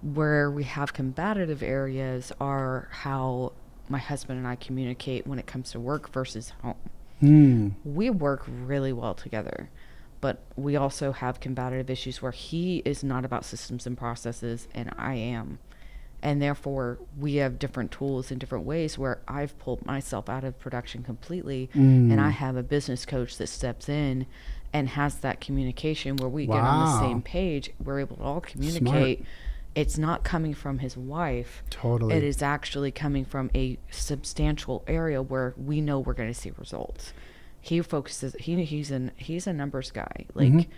Where we have combative areas are how my husband and I communicate when it comes to work versus home. We work really well together, but we also have combative issues where he is not about systems and processes and I am. And therefore we have different tools in different ways where I've pulled myself out of production completely, and I have a business coach that steps in and has that communication where we get on the Wow. same page. We're able to all communicate. Smart. It's not coming from his wife. Totally. It is actually coming from a substantial area where we know we're going to see results. He focuses. He's a numbers guy. Like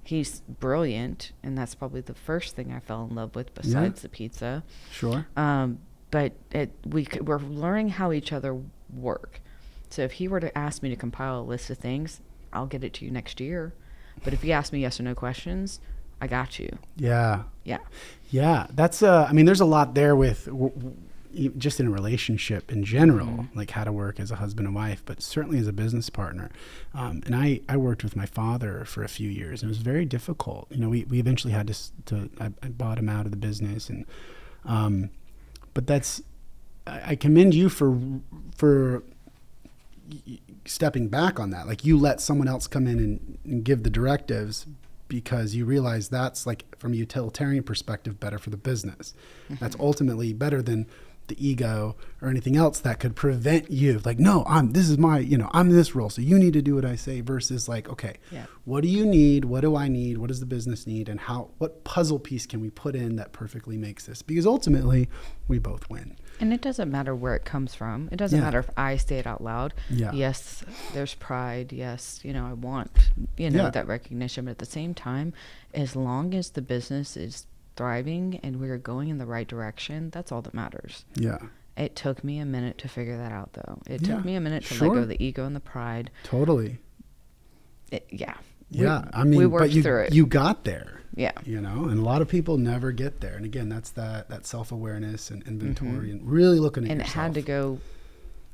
he's brilliant, and that's probably the first thing I fell in love with besides the pizza. Sure. But we're learning how each other work. So if he were to ask me to compile a list of things, I'll get it to you next year. But if you ask me yes or no questions, I got you. Yeah. Yeah. Yeah. That's, I mean, there's a lot there with just in a relationship in general, like how to work as a husband and wife, but certainly as a business partner. And I worked with my father for a few years, and it was very difficult. You know, we eventually had I bought him out of the business, and, but I commend you for stepping back on that, like you let someone else come in and give the directives because you realize that's, like, from a utilitarian perspective, better for the business. That's ultimately better than the ego or anything else that could prevent you. Like, no, this is my, I'm in this role, so you need to do what I say, versus like, okay, what do you need? What do I need? What does the business need? And what puzzle piece can we put in that perfectly makes this? Because ultimately we both win. And it doesn't matter where it comes from. It doesn't matter if I say it out loud. Yeah. Yes, there's pride. Yes, I want, that recognition. But at the same time, as long as the business is thriving and we're going in the right direction, that's all that matters. Yeah. It took me a minute to figure that out, though. It took me a minute to let go of the ego and the pride. Totally. We worked through it. You got there. Yeah. And a lot of people never get there. And again, that's that self-awareness and inventory and really looking at yourself. And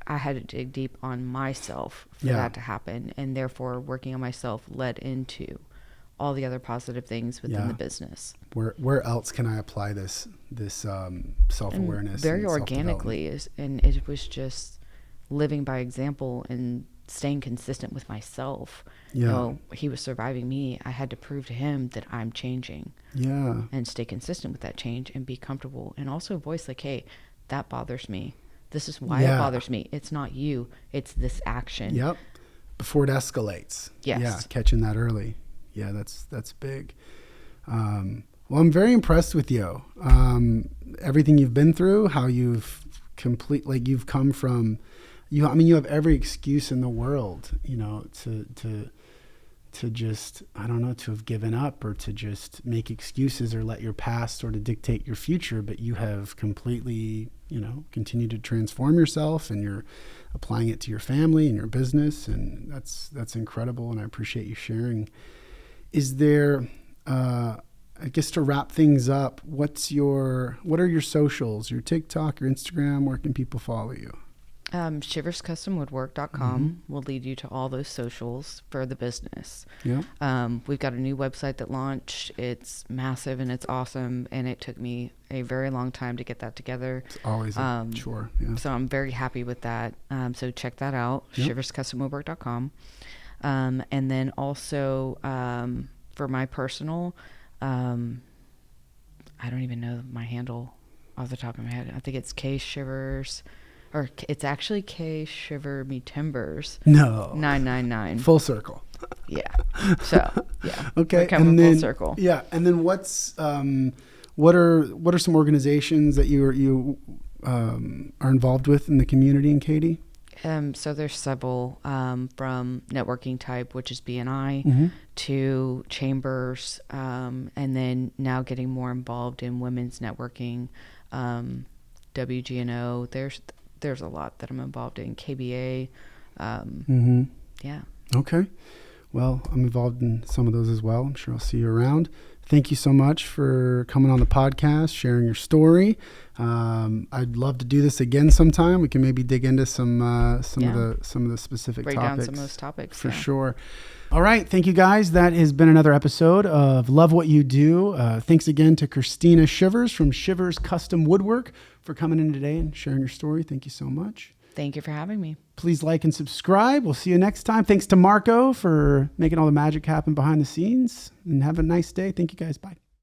I had to dig deep on myself for that to happen. And therefore, working on myself led into all the other positive things within the business. Where else can I apply this self-awareness? And very organically, and it was just living by example and staying consistent with myself. He was surviving me. I had to prove to him that I'm changing. Yeah. And stay consistent with that change and be comfortable, and also voice like, hey, that bothers me. This is why it bothers me. It's not you. It's this action. Yep. Before it escalates. Yes. Yeah. Catching that early. Yeah, that's big. Well, I'm very impressed with you. Everything you've been through, how you've you've come from, you have every excuse in the world, to just, I don't know, to have given up or to just make excuses or let your past sort of dictate your future. But you have completely, continued to transform yourself, and you're applying it to your family and your business. And that's incredible. And I appreciate you sharing. Is there, I guess, to wrap things up, what are your socials, your TikTok, your Instagram? Where can people follow you? ShiversCustomWoodwork.com will lead you to all those socials for the business. Yeah. We've got a new website that launched. It's massive and it's awesome. And it took me a very long time to get that together. It's always a chore. Yeah. So I'm very happy with that. So check that out, ShiversCustomWoodwork.com. And then also, for my personal, I don't even know my handle off the top of my head. I think it's K Shivers, or it's actually K Shiver Me Timbers. No. 999. Full circle. Yeah. So yeah. Okay. And then full circle. Yeah. And then what are some organizations that you are involved with in the community in Katy? So there's several, from networking type, which is BNI, to chambers, and then now getting more involved in women's networking, WGNO. There's a lot that I'm involved in. KBA. Yeah. Okay. Well, I'm involved in some of those as well. I'm sure I'll see you around. Thank you so much for coming on the podcast, sharing your story. I'd love to do this again sometime. We can maybe dig into some of the specific Break topics. Down some of those topics. For sure. All right. Thank you, guys. That has been another episode of Love What You Do. Thanks again to Khrystina Shivers from Shivers Custom Woodwork for coming in today and sharing your story. Thank you so much. Thank you for having me. Please like and subscribe. We'll see you next time. Thanks to Marco for making all the magic happen behind the scenes. And have a nice day. Thank you, guys. Bye.